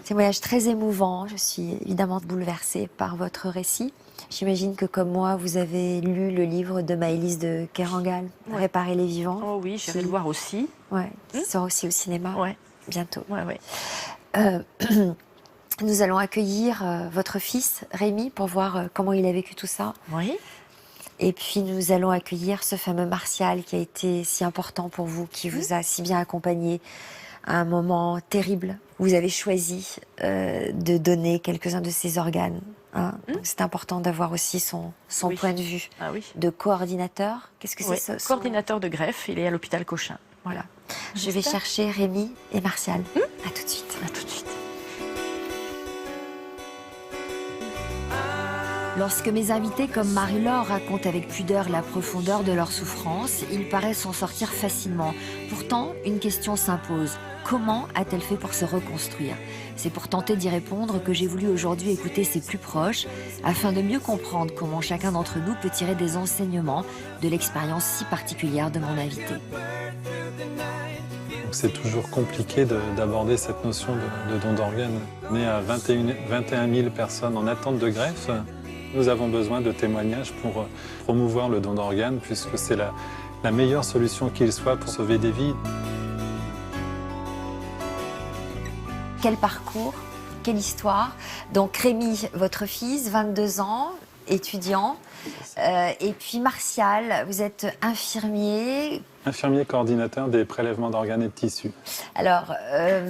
C'est un voyage très émouvant. Je suis évidemment bouleversée par votre récit. J'imagine que, comme moi, vous avez lu le livre de Maëlys de Kerangal, Ouais. Réparer les vivants. Oh oui, j'irai le voir aussi. Ouais, qui sort aussi au cinéma Ouais, bientôt. ouais. Nous allons accueillir votre fils, Rémi, pour voir comment il a vécu tout ça. Oui. Et puis, nous allons accueillir ce fameux Martial qui a été si important pour vous, qui vous a si bien accompagné à un moment terrible. Vous avez choisi de donner quelques-uns de ses organes. Hein. Donc, c'est important d'avoir aussi son Oui. point de vue Ah oui. de coordinateur. Qu'est-ce que Oui. c'est ce Coordinateur de greffe, il est à l'hôpital Cochin. Voilà. Je vais chercher Rémi et Martial. À tout de suite. À tout de suite. Lorsque mes invités comme Marie-Laure racontent avec pudeur la profondeur de leur souffrance, ils paraissent s'en sortir facilement. Pourtant, une question s'impose. Comment a-t-elle fait pour se reconstruire? C'est pour tenter d'y répondre que j'ai voulu aujourd'hui écouter ses plus proches, afin de mieux comprendre comment chacun d'entre nous peut tirer des enseignements de l'expérience si particulière de mon invité. C'est toujours compliqué d'aborder cette notion de don d'organes. On est à 21 000 personnes en attente de greffe. Nous avons besoin de témoignages pour promouvoir le don d'organes, puisque c'est la meilleure solution qu'il soit pour sauver des vies. Quel parcours, quelle histoire. Donc Rémi, votre fils, 22 ans, étudiant. Et puis Martial, vous êtes infirmier. Infirmier coordinateur des prélèvements d'organes et de tissus. Alors,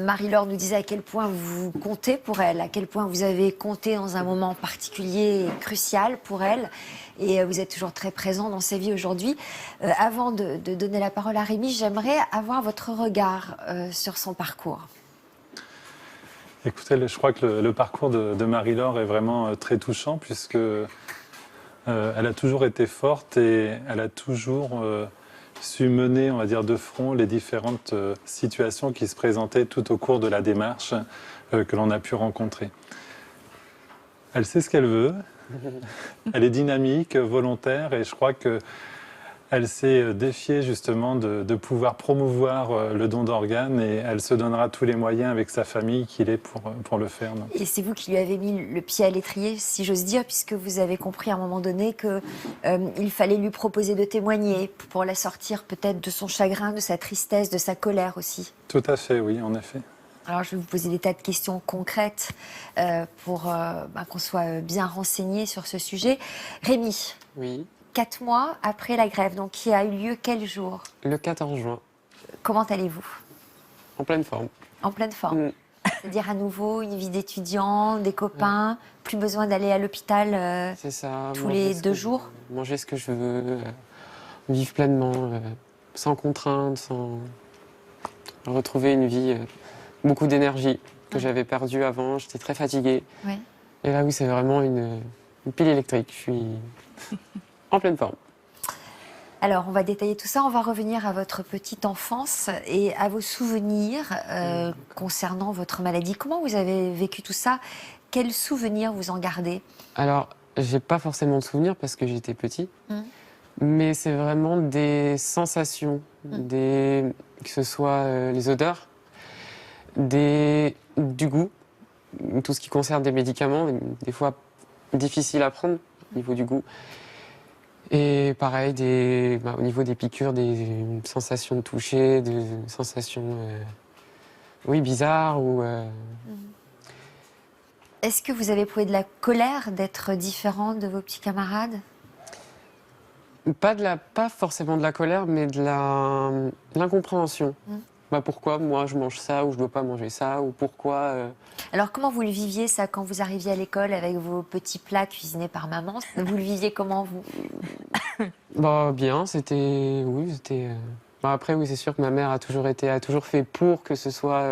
Marie-Laure nous disait à quel point vous comptez pour elle, à quel point vous avez compté dans un moment particulier et crucial pour elle. Et vous êtes toujours très présent dans sa vie aujourd'hui. Avant de donner la parole à Rémi, j'aimerais avoir votre regard sur son parcours. Écoutez, je crois que le parcours de Marie-Laure est vraiment très touchant, puisque elle a toujours été forte et elle a toujours su mener, on va dire, de front les différentes situations qui se présentaient tout au cours de la démarche que l'on a pu rencontrer. Elle sait ce qu'elle veut, elle est dynamique, volontaire, et je crois qu'elle s'est défiée justement de pouvoir promouvoir le don d'organes, et elle se donnera tous les moyens avec sa famille qu'il est pour le faire. Donc. Et c'est vous qui lui avez mis le pied à l'étrier, si j'ose dire, puisque vous avez compris à un moment donné qu'il fallait lui proposer de témoigner pour la sortir peut-être de son chagrin, de sa tristesse, de sa colère aussi. Tout à fait, oui, en effet. Alors je vais vous poser des tas de questions concrètes pour qu'on soit bien renseigné sur ce sujet. Rémi, Oui, 4 mois après la grève, donc qui a eu lieu quel jour? le 14 juin, Comment allez-vous? en pleine forme. En pleine forme. C'est-à-dire à nouveau une vie d'étudiant, des copains, plus besoin d'aller à l'hôpital C'est ça. tous manger les ce 2 que- jours? Manger ce que je veux, vivre pleinement, sans contrainte, sans retrouver une vie, beaucoup d'énergie que j'avais perdue avant. J'étais très fatiguée. Oui. Et là, oui, c'est vraiment une pile électrique. Je suis en pleine forme. Alors, on va détailler tout ça. On va revenir à votre petite enfance et à vos souvenirs concernant votre maladie. Comment vous avez vécu tout ça? Quels souvenirs vous en gardez? Alors, j'ai pas forcément de souvenirs parce que j'étais petit, mais c'est vraiment des sensations, que ce soit les odeurs, du goût, tout ce qui concerne des médicaments, des fois difficiles à prendre au niveau du goût. Et pareil, au niveau des piqûres, des sensations de toucher, des sensations bizarres ou Est-ce que vous avez éprouvé de la colère d'être différent de vos petits camarades? pas forcément de la colère, mais de l'incompréhension. Pourquoi moi je mange ça ou je dois pas manger ça ou pourquoi Alors, comment vous le viviez, ça, quand vous arriviez à l'école avec vos petits plats cuisinés par maman? Vous le viviez comment, vous? Bien, c'était après oui, c'est sûr que ma mère a toujours fait pour que ce soit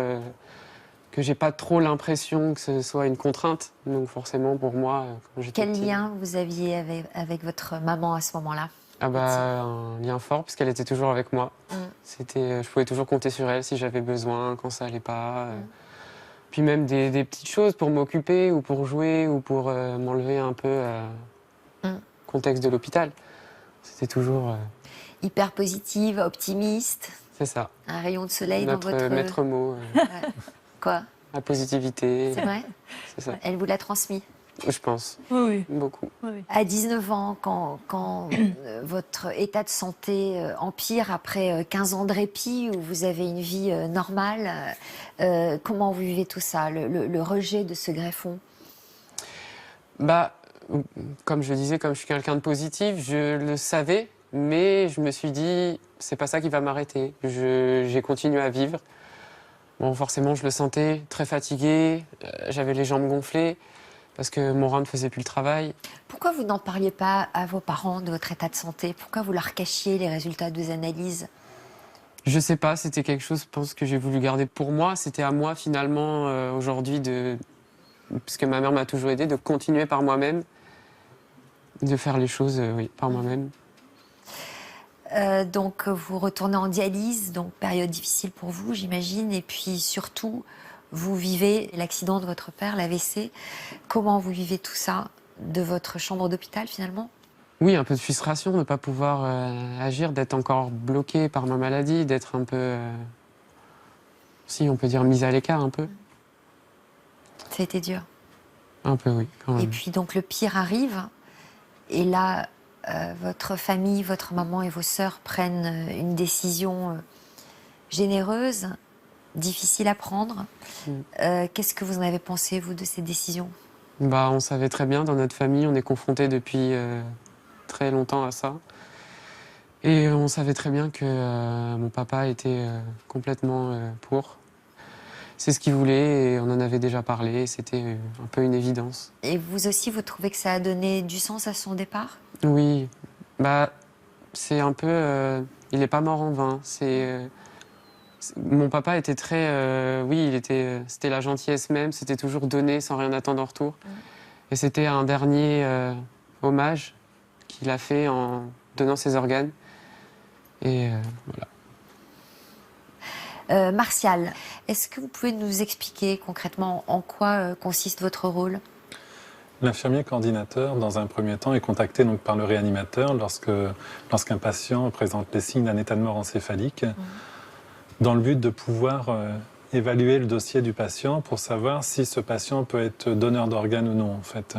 que j'ai pas trop l'impression que ce soit une contrainte. Donc forcément, pour moi, quand j'étais Quel petit, lien vous aviez avec votre maman à ce moment-là? ah bah, un lien fort, puisqu'elle était toujours avec moi. Je pouvais toujours compter sur elle si j'avais besoin, quand ça allait pas. Puis même des petites choses pour m'occuper ou pour jouer ou pour m'enlever un peu contexte de l'hôpital. C'était toujours... Hyper positive, optimiste, c'est ça. un rayon de soleil Notre dans votre... maître mot, Quoi? la positivité. C'est vrai? C'est ça. Elle vous l'a transmis? Je pense. Oui, Beaucoup. À 19 ans, quand votre état de santé empire après 15 ans de répit, où vous avez une vie normale, comment vous vivez tout ça, le rejet de ce greffon? Bah, comme je disais, comme je suis quelqu'un de positif, je le savais, mais je me suis dit, c'est pas ça qui va m'arrêter. J'ai continué à vivre. Bon, forcément, je le sentais très fatigué, j'avais les jambes gonflées, parce que mon rein ne faisait plus le travail. Pourquoi vous n'en parliez pas à vos parents de votre état de santé? Pourquoi vous leur cachiez les résultats de vos analyses? Je sais pas, c'était quelque chose, je pense, que j'ai voulu garder pour moi. C'était à moi, finalement, aujourd'hui, parce que ma mère m'a toujours aidé, de continuer par moi-même, de faire les choses, oui, par moi-même. Donc vous retournez en dialyse, donc période difficile pour vous, j'imagine, et puis surtout, vous vivez l'accident de votre père, l'AVC. Comment vous vivez tout ça de votre chambre d'hôpital, finalement? Oui, un peu de frustration de ne pas pouvoir agir, d'être encore bloqué par ma maladie, d'être un peu, si on peut dire, mise à l'écart un peu. Ça a été dur. Un peu, oui, quand même. Et puis donc le pire arrive, et là, votre famille, votre maman et vos sœurs prennent une décision généreuse, difficile à prendre. Qu'est-ce que vous en avez pensé, vous, de ces décisions? Bah, on savait très bien, dans notre famille, on est confrontés depuis très longtemps à ça. Et on savait très bien que mon papa était complètement pour. C'est ce qu'il voulait et on en avait déjà parlé, c'était un peu une évidence. Et vous aussi, vous trouvez que ça a donné du sens à son départ? Oui, bah, c'est un peu... il n'est pas mort en vain. Mon papa était très... oui, c'était la gentillesse même, c'était toujours donner sans rien attendre en retour. Et c'était un dernier hommage qu'il a fait en donnant ses organes. Et voilà. Martial, est-ce que vous pouvez nous expliquer concrètement en quoi consiste votre rôle? L'infirmier coordinateur, dans un premier temps, est contacté donc par le réanimateur lorsqu'un patient présente les signes d'un état de mort encéphalique, dans le but de pouvoir évaluer le dossier du patient pour savoir si ce patient peut être donneur d'organes ou non, en fait.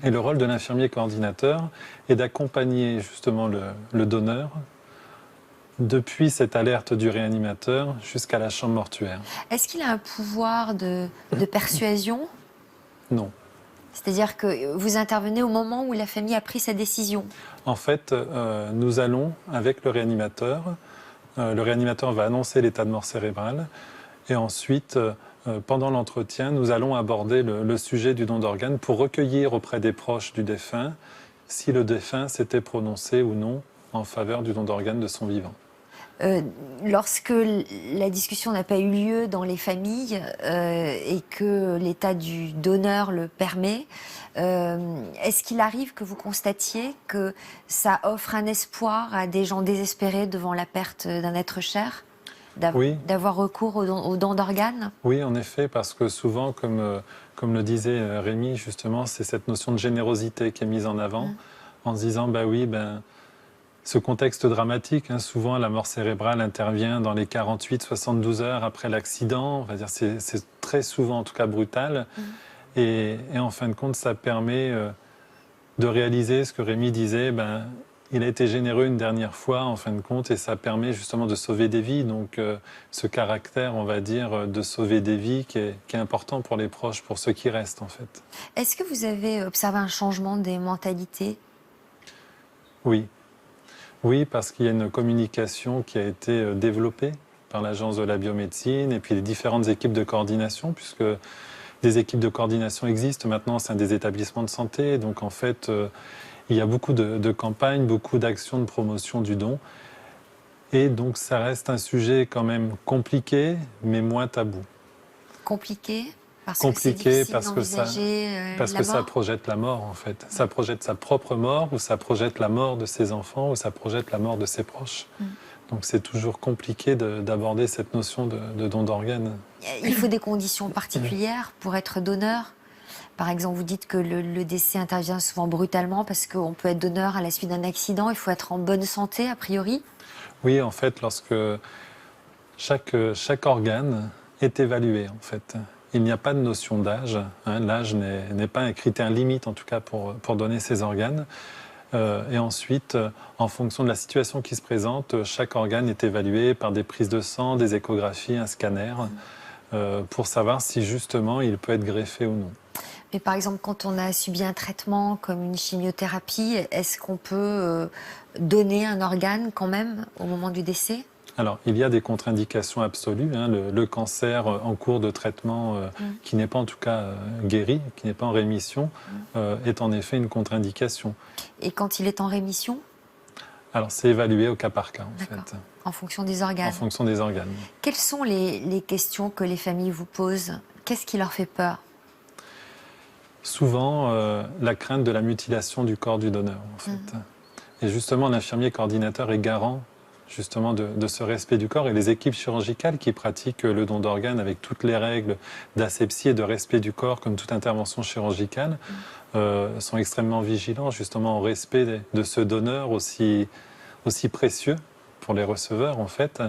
Et le rôle de l'infirmier coordinateur est d'accompagner justement le donneur depuis cette alerte du réanimateur jusqu'à la chambre mortuaire. Est-ce qu'il a un pouvoir de persuasion? Non. C'est-à-dire que vous intervenez au moment où la famille a pris sa décision? En fait, nous allons avec le réanimateur. Le réanimateur va annoncer l'état de mort cérébrale. Et ensuite, pendant l'entretien, nous allons aborder le sujet du don d'organes pour recueillir auprès des proches du défunt si le défunt s'était prononcé ou non en faveur du don d'organes de son vivant. Lorsque la discussion n'a pas eu lieu dans les familles et que l'état du donneur le permet, est-ce qu'il arrive que vous constatiez que ça offre un espoir à des gens désespérés devant la perte d'un être cher, d'avoir recours au don d'organes? Oui, en effet, parce que souvent, comme le disait Rémi, justement, c'est cette notion de générosité qui est mise en avant, en se disant, ce contexte dramatique, souvent la mort cérébrale intervient dans les 48-72 heures après l'accident. C'est très souvent, en tout cas, brutal. Et en fin de compte, ça permet de réaliser ce que Rémi disait. Il a été généreux une dernière fois, en fin de compte, et ça permet justement de sauver des vies. Donc, ce caractère, on va dire, de sauver des vies qui est important pour les proches, pour ceux qui restent, en fait. Est-ce que vous avez observé un changement des mentalités? Oui, parce qu'il y a une communication qui a été développée par l'Agence de la biomédecine et puis les différentes équipes de coordination, puisque des équipes de coordination existent maintenant au sein des établissements de santé. Donc en fait, il y a beaucoup de campagnes, beaucoup d'actions de promotion du don. Et donc ça reste un sujet quand même compliqué, mais moins tabou. Compliqué parce que c'est Compliqué difficile parce que d'envisager parce la que ça mort. projette la mort, en fait. Ça projette sa propre mort, ou ça projette la mort de ses enfants, ou ça projette la mort de ses proches. Donc c'est toujours compliqué d'aborder cette notion de don d'organes. Il faut des conditions particulières pour être donneur. Par exemple, vous dites que le décès intervient souvent brutalement parce qu'on peut être donneur à la suite d'un accident. Il faut être en bonne santé, a priori. Oui, en fait, lorsque chaque organe est évalué, en fait. Il n'y a pas de notion d'âge. Hein. L'âge n'est pas un critère limite, en tout cas, pour donner ses organes. Et ensuite, en fonction de la situation qui se présente, chaque organe est évalué par des prises de sang, des échographies, un scanner, pour savoir si justement il peut être greffé ou non. Mais par exemple, quand on a subi un traitement comme une chimiothérapie, est-ce qu'on peut donner un organe quand même au moment du décès? Alors, il y a des contre-indications absolues. Hein. Le cancer en cours de traitement, qui n'est pas en tout cas guéri, qui n'est pas en rémission, est en effet une contre-indication. Et quand il est en rémission? Alors, c'est évalué au cas par cas, en D'accord. fait, En fonction des organes. en fonction des organes. Quelles sont les questions que les familles vous posent? Qu'est-ce qui leur fait peur? Souvent, la crainte de la mutilation du corps du donneur, en fait. Et justement, l'infirmier coordinateur est garant justement de ce respect du corps, et les équipes chirurgicales qui pratiquent le don d'organes avec toutes les règles d'asepsie et de respect du corps comme toute intervention chirurgicale sont extrêmement vigilants justement au respect de ce donneur aussi précieux pour les receveurs, en fait.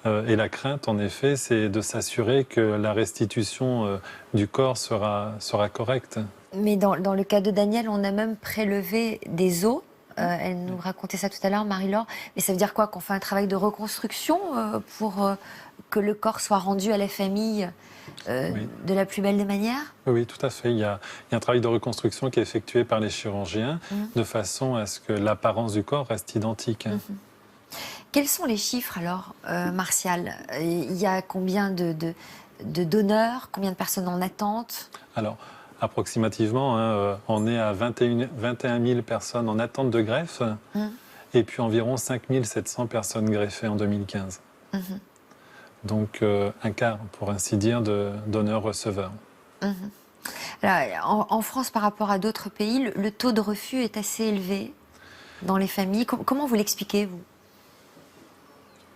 Et la crainte, en effet, c'est de s'assurer que la restitution du corps sera correcte. Mais dans le cas de Daniel, on a même prélevé des os. Elle nous racontait ça tout à l'heure, Marie-Laure. Mais ça veut dire quoi? Qu'on fait un travail de reconstruction pour que le corps soit rendu à la famille Oui. de la plus belle des manières? Oui, tout à fait. Il y a un travail de reconstruction qui est effectué par les chirurgiens de façon à ce que l'apparence du corps reste identique. Quels sont les chiffres alors, Martial? Il y a combien de donneurs? Combien de personnes en attente? Alors, approximativement, hein, on est à 21 000 personnes en attente de greffe, et puis environ 5 700 personnes greffées en 2015. Donc un quart, pour ainsi dire, de donneurs-receveurs. Alors, en France, par rapport à d'autres pays, le taux de refus est assez élevé dans les familles. Comment vous l'expliquez, vous?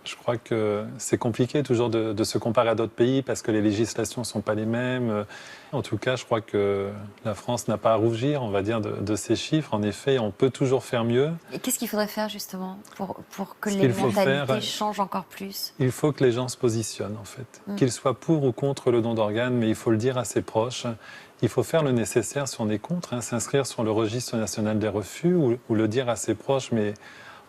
Je crois que c'est compliqué toujours de se comparer à d'autres pays parce que les législations ne sont pas les mêmes. En tout cas, je crois que la France n'a pas à rougir, on va dire, de ces chiffres. En effet, on peut toujours faire mieux. Et qu'est-ce qu'il faudrait faire justement pour que Ce les qu'il faut mentalités faire, changent encore plus? Il faut que les gens se positionnent, en fait. Qu'ils soient pour ou contre le don d'organes, mais il faut le dire à ses proches. Il faut faire le nécessaire si on est contre, hein, s'inscrire sur le registre national des refus ou le dire à ses proches, mais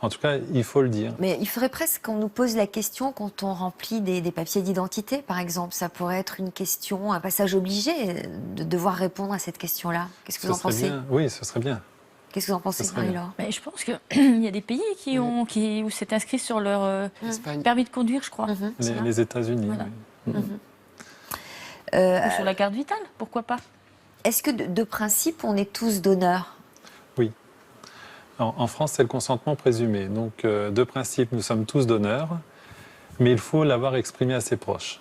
en tout cas, il faut le dire. Mais il faudrait presque qu'on nous pose la question quand on remplit des papiers d'identité, par exemple. Ça pourrait être une question, un passage obligé de devoir répondre à cette question-là. Qu'est-ce que vous en pensez? Bien. Oui, ce serait bien. Qu'est-ce que vous en pensez, Marie-Laure? Mais je pense qu'il y a des pays où c'est inscrit sur leur Espagne. permis de conduire, je crois. Les États-Unis. Voilà. Oui. Ou sur la carte vitale, pourquoi pas? Est-ce que de principe, on est tous donneurs? Oui. En France, c'est le consentement présumé. Donc, de principe, nous sommes tous donneurs, mais il faut l'avoir exprimé à ses proches.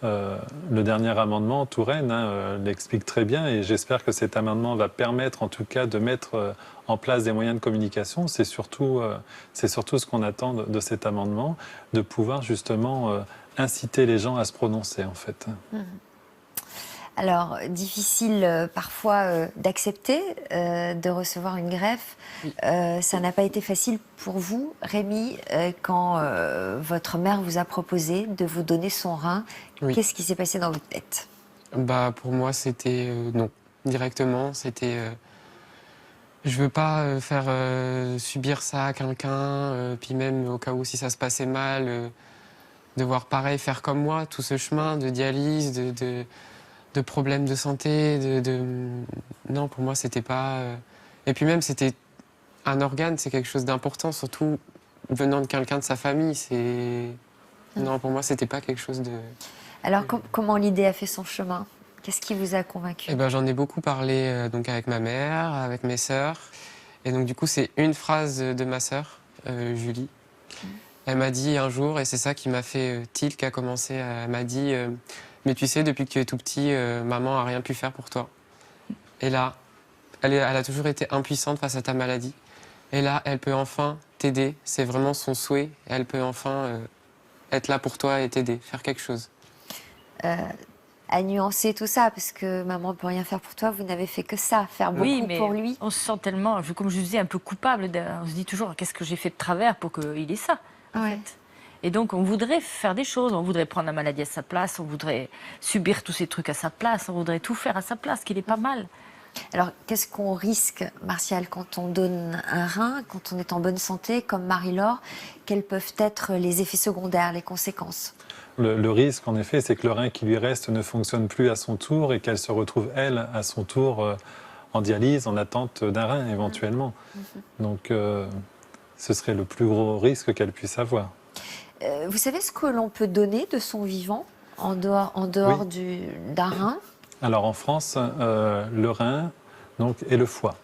Le dernier amendement, Touraine, l'explique très bien, et j'espère que cet amendement va permettre, en tout cas, de mettre en place des moyens de communication. C'est surtout ce qu'on attend de cet amendement, de pouvoir justement inciter les gens à se prononcer, en fait. Alors, difficile parfois d'accepter de recevoir une greffe. Ça n'a pas été facile pour vous, Rémi, quand votre mère vous a proposé de vous donner son rein. Oui. Qu'est-ce qui s'est passé dans votre tête? Bah, pour moi, c'était non. Directement, c'était je veux pas faire subir ça à quelqu'un, puis même au cas où si ça se passait mal, devoir pareil faire comme moi, tout ce chemin de dialyse, de problèmes de santé, non, pour moi, c'était pas... Et puis même, c'était un organe, c'est quelque chose d'important, surtout venant de quelqu'un de sa famille. Non, pour moi, c'était pas quelque chose de... Alors, comment l'idée a fait son chemin? Qu'est-ce qui vous a convaincu? Eh ben, j'en ai beaucoup parlé donc avec ma mère, avec mes sœurs. Et donc, du coup, c'est une phrase de ma sœur, Julie. Elle m'a dit un jour, et c'est ça qui m'a fait tilt, qui a commencé, elle m'a dit Mais tu sais, depuis que tu es tout petit, maman a rien pu faire pour toi. Et là, elle a toujours été impuissante face à ta maladie. Et là, elle peut enfin t'aider. C'est vraiment son souhait. Elle peut enfin être là pour toi et t'aider, faire quelque chose. À nuancer tout ça, parce que maman ne peut rien faire pour toi, vous n'avez fait que ça, faire beaucoup Oui, mais pour lui. on se sent tellement, comme je vous disais, un peu coupable. On se dit toujours, qu'est-ce que j'ai fait de travers pour qu'il ait ça, en Ouais. fait. Et donc, on voudrait faire des choses. On voudrait prendre la maladie à sa place. On voudrait subir tous ces trucs à sa place. On voudrait tout faire à sa place, qu'il est pas mal. Alors, qu'est-ce qu'on risque, Martial, quand on donne un rein, quand on est en bonne santé, comme Marie-Laure? Quels peuvent être les effets secondaires, les conséquences? Le risque, en effet, c'est que le rein qui lui reste ne fonctionne plus à son tour et qu'elle se retrouve, elle, à son tour, en dialyse, en attente d'un rein, éventuellement. Donc, ce serait le plus gros risque qu'elle puisse avoir. Vous savez ce que l'on peut donner de son vivant, en dehors d'un rein? Alors, en France, le rein donc, et le foie.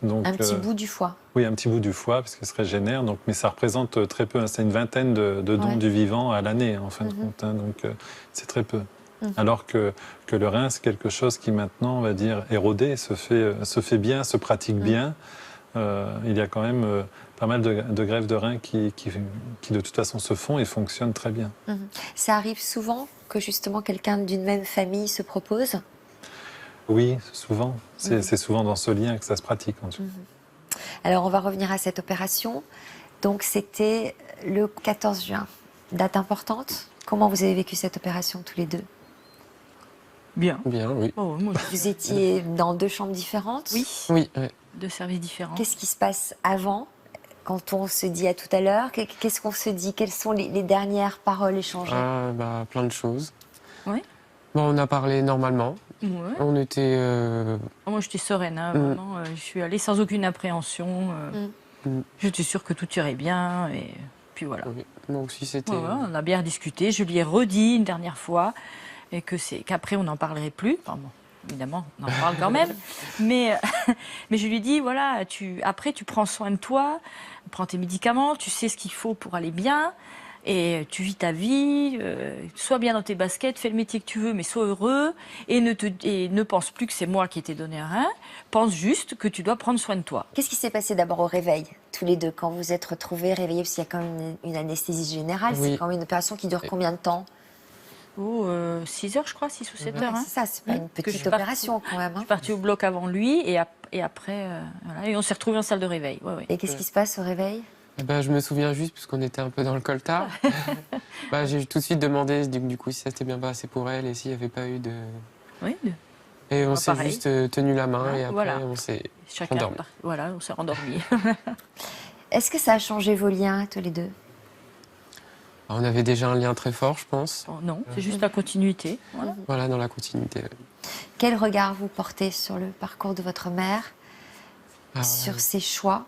Donc, Un petit bout du foie. Oui, un petit bout du foie, parce que ce régénère, donc, mais ça représente très peu. Hein, c'est une vingtaine de dons Ouais. du vivant à l'année, en fin de compte. Hein, donc, c'est très peu. Alors que le rein, c'est quelque chose qui maintenant, on va dire, érodé, se fait bien, se pratique bien. Il y a quand même pas mal de greffes de rein qui, de toute façon, se font et fonctionnent très bien. Ça arrive souvent que justement quelqu'un d'une même famille se propose? Oui, souvent. C'est souvent dans ce lien que ça se pratique. En tout. Alors, on va revenir à cette opération. Donc, c'était le 14 juin. Date importante. Comment vous avez vécu cette opération tous les deux? Bien. Bien, oui. Oh, moi, Vous étiez dans 2 chambres différentes? oui, Oui, ouais. 2 services différents. Qu'est-ce qui se passe avant, quand on se dit à tout à l'heure? Qu'est-ce qu'on se dit? Quelles sont les dernières paroles échangées? Plein de choses. Oui. Bon, on a parlé normalement. Ouais. On était... Moi, j'étais sereine, hein, vraiment. Je suis allée sans aucune appréhension. J'étais sûre que tout irait bien. Et puis voilà. oui. Moi aussi, c'était... Ouais, on a bien discuté. Je lui ai redit une dernière fois et qu'après, on n'en parlerait plus. Enfin, bon, évidemment, on en parle quand même. Mais je lui ai dit, voilà, après, tu prends soin de toi, prends tes médicaments, tu sais ce qu'il faut pour aller bien. Et tu vis ta vie, sois bien dans tes baskets, fais le métier que tu veux, mais sois heureux. Et ne pense plus que c'est moi qui t'ai donné un rein. Pense juste que tu dois prendre soin de toi. Qu'est-ce qui s'est passé d'abord au réveil, tous les deux, quand vous êtes retrouvés réveillés? Parce qu'il y a quand même une anesthésie générale. Oui. C'est quand même une opération qui dure combien de temps? 6 heures, je crois, 6 ou 7 heures. Hein. C'est ça, c'est pas une Que je petite suis partie- opération quand même. Je suis partie au bloc avant lui et après, voilà, et on s'est retrouvés en salle de réveil. Ouais, ouais. Et qu'est-ce qui se passe au réveil? je me souviens juste, puisqu'on était un peu dans le coltard. J'ai tout de suite demandé du coup si ça s'était bien passé pour elle et s'il n'y avait pas eu de... Oui, Et on s'est pareil. juste tenu la main et après Voilà. on s'est chacun. endormi. Voilà, on s'est rendormis. Est-ce que ça a changé vos liens, tous les deux? On avait déjà un lien très fort, je pense. Oh, non, c'est juste la continuité. Voilà. Voilà, dans la continuité. Quel regard vous portez sur le parcours de votre mère, Ah, sur ses choix?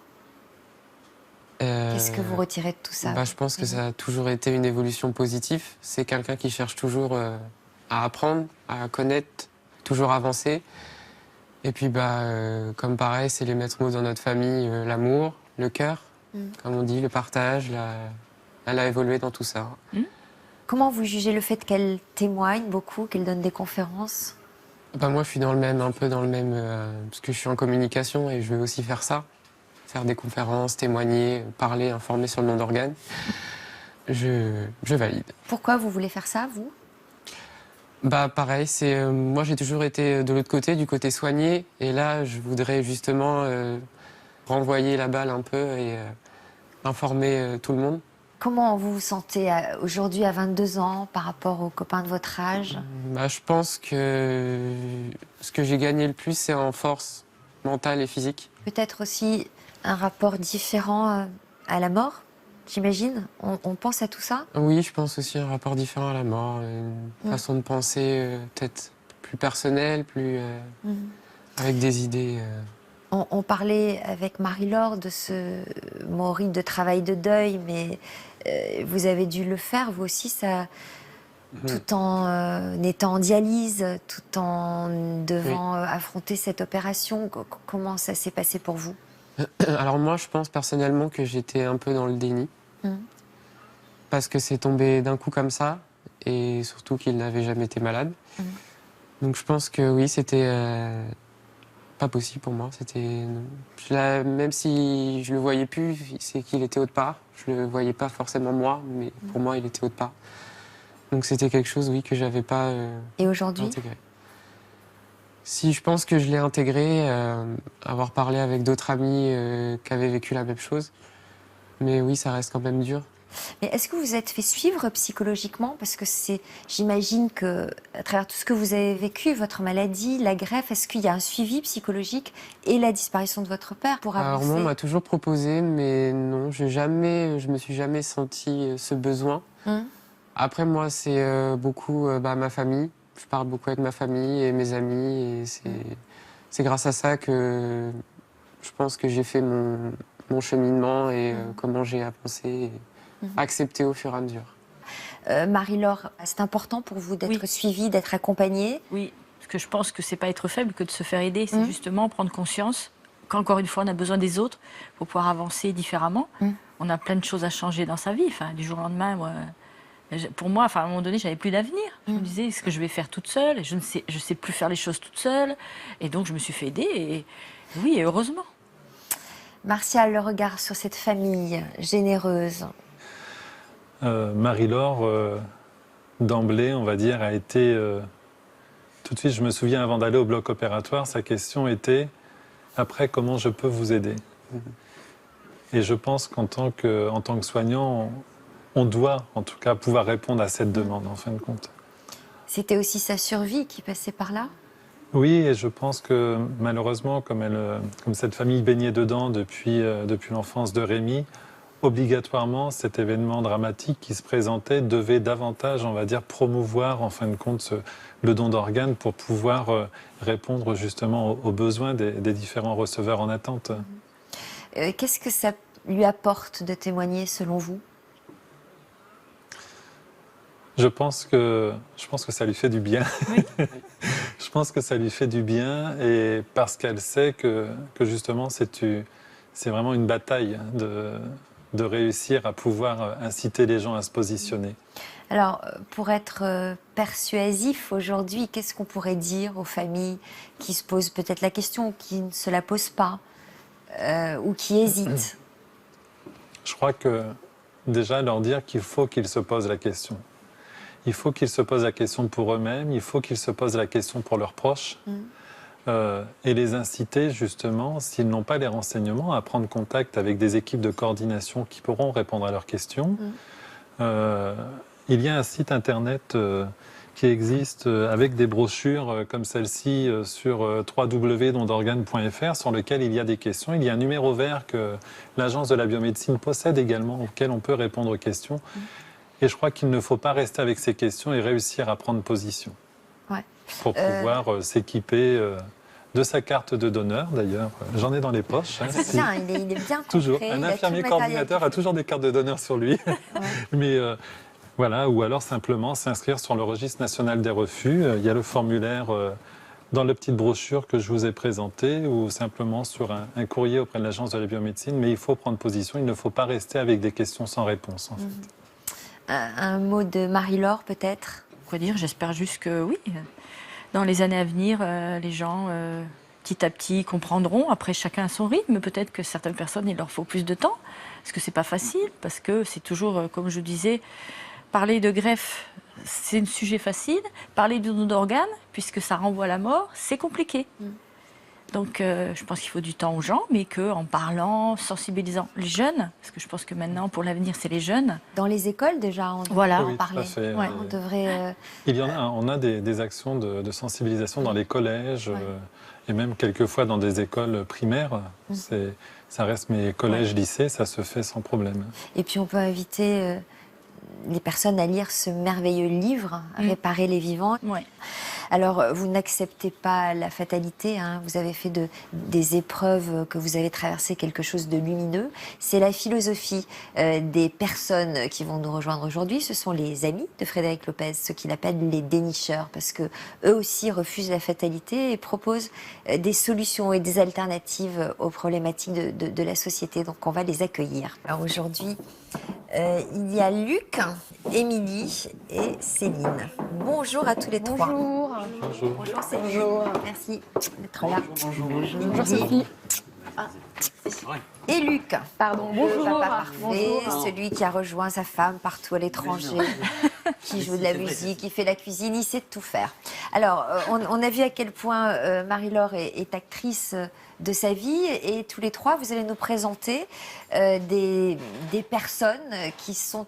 Qu'est-ce que vous retirez de tout ça? Je pense que ça a toujours été une évolution positive. C'est quelqu'un qui cherche toujours à apprendre, à connaître, toujours avancer. Et puis, comme pareil, c'est les maîtres mots dans notre famille, l'amour, le cœur, comme on dit, le partage. Elle a évolué dans tout ça. Comment vous jugez le fait qu'elle témoigne beaucoup, qu'elle donne des conférences? Moi, je suis un peu dans le même, parce que je suis en communication et je veux aussi faire ça. Faire des conférences, témoigner, parler, informer sur le don d'organes. Je valide. Pourquoi vous voulez faire ça, vous? Pareil, moi j'ai toujours été de l'autre côté, du côté soigné, et là je voudrais justement renvoyer la balle un peu et informer tout le monde. Comment vous vous sentez aujourd'hui à 22 ans par rapport aux copains de votre âge? Je pense que ce que j'ai gagné le plus, c'est en force mentale et physique. Peut-être aussi un rapport différent à la mort, j'imagine. On pense à tout ça? Oui, je pense aussi un rapport différent à la mort, une façon de penser peut-être plus personnelle, plus avec des idées. On parlait avec Marie-Laure de ce horrible de travail de deuil, mais vous avez dû le faire, vous aussi, ça, tout en étant en dialyse, tout en devant affronter cette opération. Comment ça s'est passé pour vous? Alors moi, je pense personnellement que j'étais un peu dans le déni. Parce que c'est tombé d'un coup comme ça. et surtout qu'il n'avait jamais été malade. Donc je pense que oui, c'était pas possible pour moi. Même si je le voyais plus, c'est qu'il était autre part. Je le voyais pas forcément moi, mais pour moi, il était autre part. Donc c'était quelque chose, oui, que j'avais pas Et aujourd'hui? intégré. Si je pense que je l'ai intégré, avoir parlé avec d'autres amis qui avaient vécu la même chose. Mais oui, ça reste quand même dur. Mais est-ce que vous vous êtes fait suivre psychologiquement? Parce que j'imagine que, à travers tout ce que vous avez vécu, votre maladie, la greffe, est-ce qu'il y a un suivi psychologique et la disparition de votre père pour avancer? Alors moi, on m'a toujours proposé, mais non, je me suis jamais senti ce besoin. Après, moi, c'est beaucoup ma famille. Je parle beaucoup avec ma famille et mes amis, et c'est grâce à ça que je pense que j'ai fait mon cheminement et comment j'ai avancé et accepté au fur et à mesure. Marie-Laure, c'est important pour vous d'être Oui. suivie, d'être accompagnée? Oui, parce que je pense que c'est pas être faible que de se faire aider, c'est justement prendre conscience qu'encore une fois, on a besoin des autres pour pouvoir avancer différemment. On a plein de choses à changer dans sa vie. Enfin, du jour au lendemain, pour moi, à un moment donné, j'avais plus d'avenir. Je me disais, est-ce que je vais faire toute seule? Et je sais plus faire les choses toute seule. Et donc, je me suis fait aider. Et oui, et heureusement. Martial, le regard sur cette famille généreuse. Marie-Laure, d'emblée, on va dire, a été... tout de suite, je me souviens, avant d'aller au bloc opératoire, sa question était « Après, comment je peux vous aider ?» Et je pense qu'en tant que soignant, on doit, en tout cas, pouvoir répondre à cette demande, en fin de compte. C'était aussi sa survie qui passait par là? Oui, et je pense que malheureusement, comme cette famille baignait dedans depuis l'enfance de Rémi, obligatoirement, cet événement dramatique qui se présentait devait davantage, on va dire, promouvoir, en fin de compte, le don d'organes pour pouvoir répondre justement aux besoins des différents receveurs en attente. Qu'est-ce que ça lui apporte de témoigner, selon vous? Je pense que ça lui fait du bien. Oui. Je pense que ça lui fait du bien, et parce qu'elle sait que justement c'est vraiment une bataille de réussir à pouvoir inciter les gens à se positionner. Alors, pour être persuasif aujourd'hui, qu'est-ce qu'on pourrait dire aux familles qui se posent peut-être la question, ou qui ne se la posent pas, ou qui hésitent? Je crois que déjà leur dire qu'il faut qu'ils se posent la question. Il faut qu'ils se posent la question pour eux-mêmes, il faut qu'ils se posent la question pour leurs proches, et les inciter justement, s'ils n'ont pas les renseignements, à prendre contact avec des équipes de coordination qui pourront répondre à leurs questions. Il y a un site internet qui existe avec des brochures comme celle-ci sur www.dondorganes.fr, sur lequel il y a des questions. Il y a un numéro vert que l'Agence de la biomédecine possède également, auquel on peut répondre aux questions. Et je crois qu'il ne faut pas rester avec ces questions et réussir à prendre position. Pour pouvoir s'équiper de sa carte de donneur, d'ailleurs. J'en ai dans les poches. C'est bien, il est bien toujours. concret, Un il a tout infirmier le matériel coordinateur a toujours des cartes de donneur sur lui. Mais voilà, ou alors simplement s'inscrire sur le registre national des refus. Il y a le formulaire dans la petite brochure que je vous ai présentée, ou simplement sur un courrier auprès de l'Agence de la biomédecine. Mais il faut prendre position, il ne faut pas rester avec des questions sans réponse, en fait. Un mot de Marie-Laure, peut-être? Quoi dire? J'espère juste que oui, dans les années à venir, les gens, petit à petit, comprendront. Après, chacun à son rythme. Peut-être que certaines personnes, il leur faut plus de temps. Parce que c'est pas facile. Parce que c'est toujours, comme je disais, parler de greffe, c'est un sujet facile. Parler de don d'organes, puisque ça renvoie à la mort, c'est compliqué. Donc, je pense qu'il faut du temps aux gens, mais qu'en parlant, sensibilisant les jeunes, parce que je pense que maintenant, pour l'avenir, c'est les jeunes. Dans les écoles, déjà, on devrait Voilà. en Oui, tout à parler. fait. On devrait... Il y en a, on a des actions de sensibilisation dans les collèges, et même quelquefois dans des écoles primaires. Ça reste, mais collèges, lycées, ça se fait sans problème. Et puis, on peut inviter les personnes à lire ce merveilleux livre, Réparer les vivants. Ouais. Alors, vous n'acceptez pas la fatalité, hein. Vous avez fait des épreuves, que vous avez traversé quelque chose de lumineux. C'est la philosophie des personnes qui vont nous rejoindre aujourd'hui. Ce sont les amis de Frédéric Lopez, ceux qu'il appelle les dénicheurs, parce que eux aussi refusent la fatalité et proposent des solutions et des alternatives aux problématiques de la société. Donc, on va les accueillir. Alors aujourd'hui, Il y a Luc, Émilie et Céline. Bonjour à tous les trois. Bonjour. Bonjour Céline. Merci d'être là. Bonjour Sophie. Et Luc. Pardon, Le bonjour. papa parfait, Bonjour. celui qui a rejoint sa femme partout à l'étranger, qui joue de la musique, qui fait la cuisine, il sait tout faire. Alors, on a vu à quel point Marie-Laure est actrice de sa vie, et tous les trois, vous allez nous présenter des personnes qui sont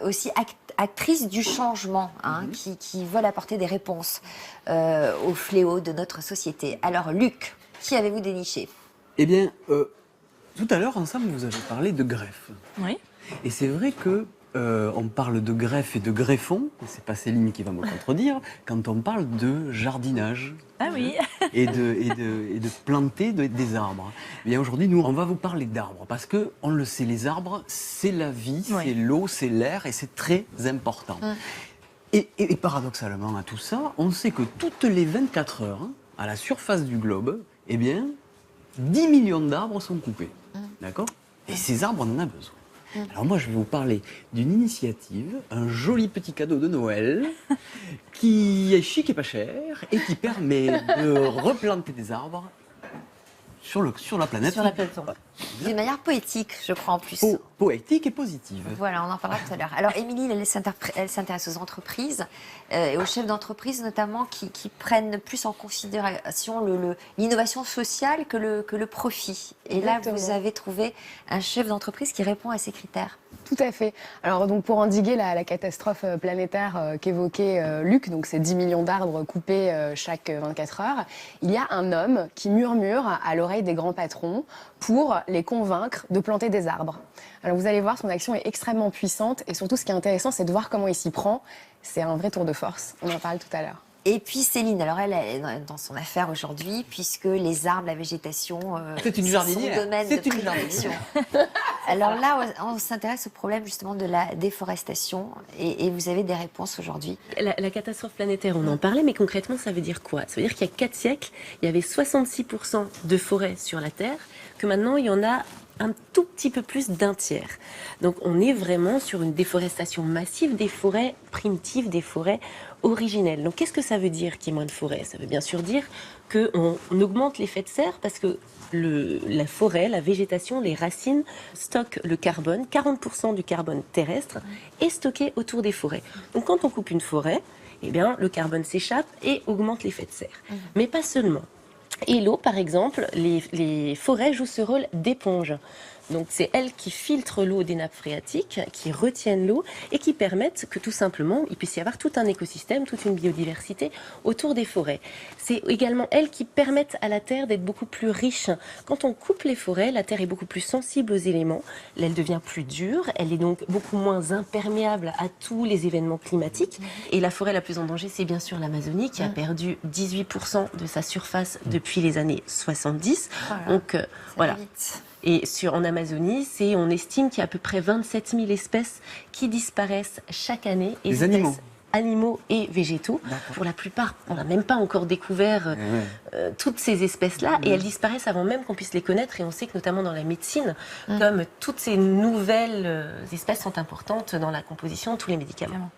aussi actrices du changement, hein, qui veulent apporter des réponses aux fléaux de notre société. Alors, Luc, qui avez-vous déniché? Eh bien, tout à l'heure, ensemble, vous avez parlé de greffe. Oui. Et c'est vrai que on parle de greffe et de greffon, et c'est pas Céline qui va me contredire, quand on parle de jardinage. Ah oui. Et de planter des arbres. Eh bien, aujourd'hui, nous, on va vous parler d'arbres, parce que, on le sait, les arbres, c'est la vie, Oui. c'est l'eau, c'est l'air, et c'est très important. Et paradoxalement à tout ça, on sait que toutes les 24 heures, à la surface du globe, eh bien, 10 millions d'arbres sont coupés. D'accord? Et ces arbres, on en a besoin. Alors moi, je vais vous parler d'une initiative, un joli petit cadeau de Noël, qui est chic et pas cher, et qui permet de replanter des arbres sur la planète. Sur la plateforme. D'une manière poétique, je crois, en plus. Poétique et positive. Voilà, on en parlera tout à l'heure. Alors, Émilie, elle s'intéresse aux entreprises et aux chefs d'entreprise, notamment, qui prennent plus en considération l'innovation sociale que le profit. Et Exactement. là, vous avez trouvé un chef d'entreprise qui répond à ces critères. Tout à fait. Alors donc pour endiguer la catastrophe planétaire qu'évoquait Luc, donc ces 10 millions d'arbres coupés chaque 24 heures, il y a un homme qui murmure à l'oreille des grands patrons pour les convaincre de planter des arbres. Alors vous allez voir, son action est extrêmement puissante, et surtout ce qui est intéressant, c'est de voir comment il s'y prend. C'est un vrai tour de force. On en parle tout à l'heure. Et puis Céline, alors elle est dans son affaire aujourd'hui, puisque les arbres, la végétation, C'est une son jardinière. domaine C'est de une prédilection. Alors là, on s'intéresse au problème justement de la déforestation, et vous avez des réponses aujourd'hui. La catastrophe planétaire, on en parlait, mais concrètement, ça veut dire quoi? Ça veut dire qu'il y a 4 siècles, il y avait 66% de forêts sur la Terre, que maintenant, il y en a un tout petit peu plus d'un tiers. Donc on est vraiment sur une déforestation massive des forêts primitives, des forêts originelles. Donc qu'est-ce que ça veut dire qu'il y ait moins de forêts? Ça veut bien sûr dire qu'on augmente l'effet de serre, parce que la forêt, la végétation, les racines stockent le carbone. 40% du carbone terrestre est stocké autour des forêts. Donc quand on coupe une forêt, eh bien, le carbone s'échappe et augmente l'effet de serre. Mais pas seulement. Et l'eau, par exemple, les forêts jouent ce rôle d'éponge. Donc c'est elles qui filtrent l'eau des nappes phréatiques, qui retiennent l'eau et qui permettent que tout simplement il puisse y avoir tout un écosystème, toute une biodiversité autour des forêts. C'est également elles qui permettent à la terre d'être beaucoup plus riche. Quand on coupe les forêts, la terre est beaucoup plus sensible aux éléments, elle devient plus dure, elle est donc beaucoup moins imperméable à tous les événements climatiques. Et la forêt la plus en danger, c'est bien sûr l'Amazonie, qui a perdu 18% de sa surface depuis les années 70. Donc voilà. Et en Amazonie, on estime qu'il y a à peu près 27 000 espèces qui disparaissent chaque année. Des animaux. Animaux et végétaux. Pour la plupart, on n'a même pas encore découvert toutes ces espèces-là, et elles disparaissent avant même qu'on puisse les connaître. Et on sait que notamment dans la médecine, comme toutes ces nouvelles espèces sont importantes dans la composition de tous les médicaments.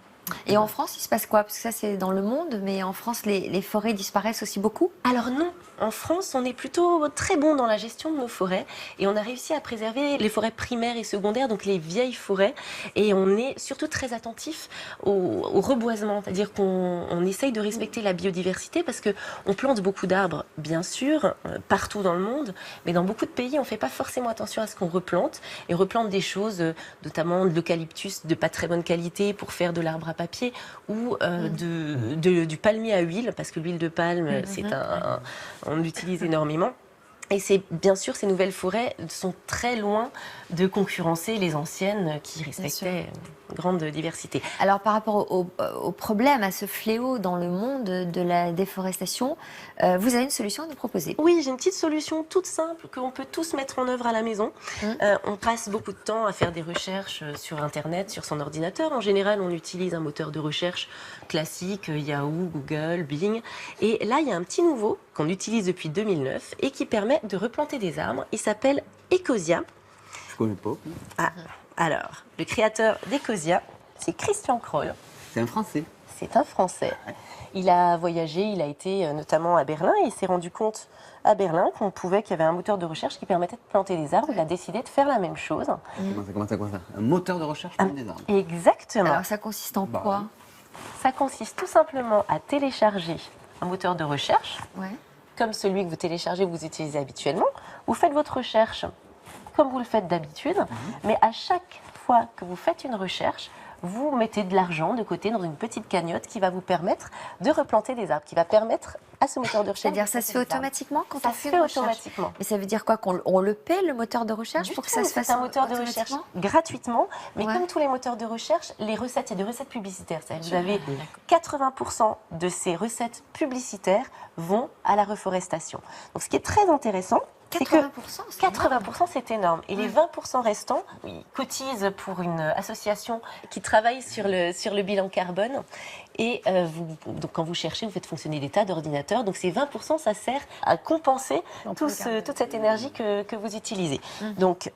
Et en France, il se passe quoi? Parce que ça, c'est dans le monde, mais en France, les forêts disparaissent aussi beaucoup? Alors non, en France, on est plutôt très bon dans la gestion de nos forêts, et on a réussi à préserver les forêts primaires et secondaires, donc les vieilles forêts, et on est surtout très attentif au reboisement, c'est-à-dire qu'on essaye de respecter la biodiversité, parce qu'on plante beaucoup d'arbres, bien sûr, partout dans le monde, mais dans beaucoup de pays, on ne fait pas forcément attention à ce qu'on replante, et on replante des choses, notamment de l'eucalyptus de pas très bonne qualité pour faire de l'arbre à papier, ou du palmier à huile, parce que l'huile de palme, on l'utilise énormément. Et c'est bien sûr, ces nouvelles forêts sont très loin de concurrencer les anciennes qui respectaient une grande diversité. Alors par rapport au problème, à ce fléau dans le monde de la déforestation, vous avez une solution à nous proposer? Oui, j'ai une petite solution toute simple qu'on peut tous mettre en œuvre à la maison. On passe beaucoup de temps à faire des recherches sur Internet, sur son ordinateur. En général, on utilise un moteur de recherche classique, Yahoo, Google, Bing. Et là, il y a un petit nouveau qu'on utilise depuis 2009 et qui permet de replanter des arbres. Il s'appelle Ecosia. Je connais pas. Alors, le créateur d'Ecosia, c'est Christian Kroll. C'est un Français. C'est un Français. Il a voyagé, il a été notamment à Berlin et il s'est rendu compte à Berlin qu'il y avait un moteur de recherche qui permettait de planter des arbres. Il a décidé de faire la même chose. Comment ça Un moteur de recherche pour des arbres. Exactement. Alors ça consiste en quoi? Ça consiste tout simplement à télécharger un moteur de recherche, Ouais. comme celui que vous téléchargez, vous utilisez habituellement. Vous faites votre recherche comme vous le faites d'habitude, mais à chaque fois que vous faites une recherche, vous mettez de l'argent de côté dans une petite cagnotte qui va vous permettre de replanter des arbres, qui va permettre à ce moteur de recherche. C'est-à-dire ça se fait automatiquement quand on Ça se fait fait une recherche? automatiquement. Mais ça veut dire quoi, qu'on le paie, le moteur de recherche, pour que ça se fasse C'est un moteur de recherche automatiquement? gratuitement, mais Ouais. comme tous les moteurs de recherche, les recettes, il y a des recettes publicitaires. C'est-à-dire que vous avez 80% de ces recettes publicitaires vont à la reforestation. Donc ce qui est très intéressant, c'est que 80%, c'est énorme. 80% c'est énorme. Et les 20% restants, ils cotisent pour une association qui travaille sur le bilan carbone. Et donc quand vous cherchez, vous faites fonctionner des tas d'ordinateurs. Donc ces 20%, ça sert à compenser toute cette énergie que vous utilisez. Donc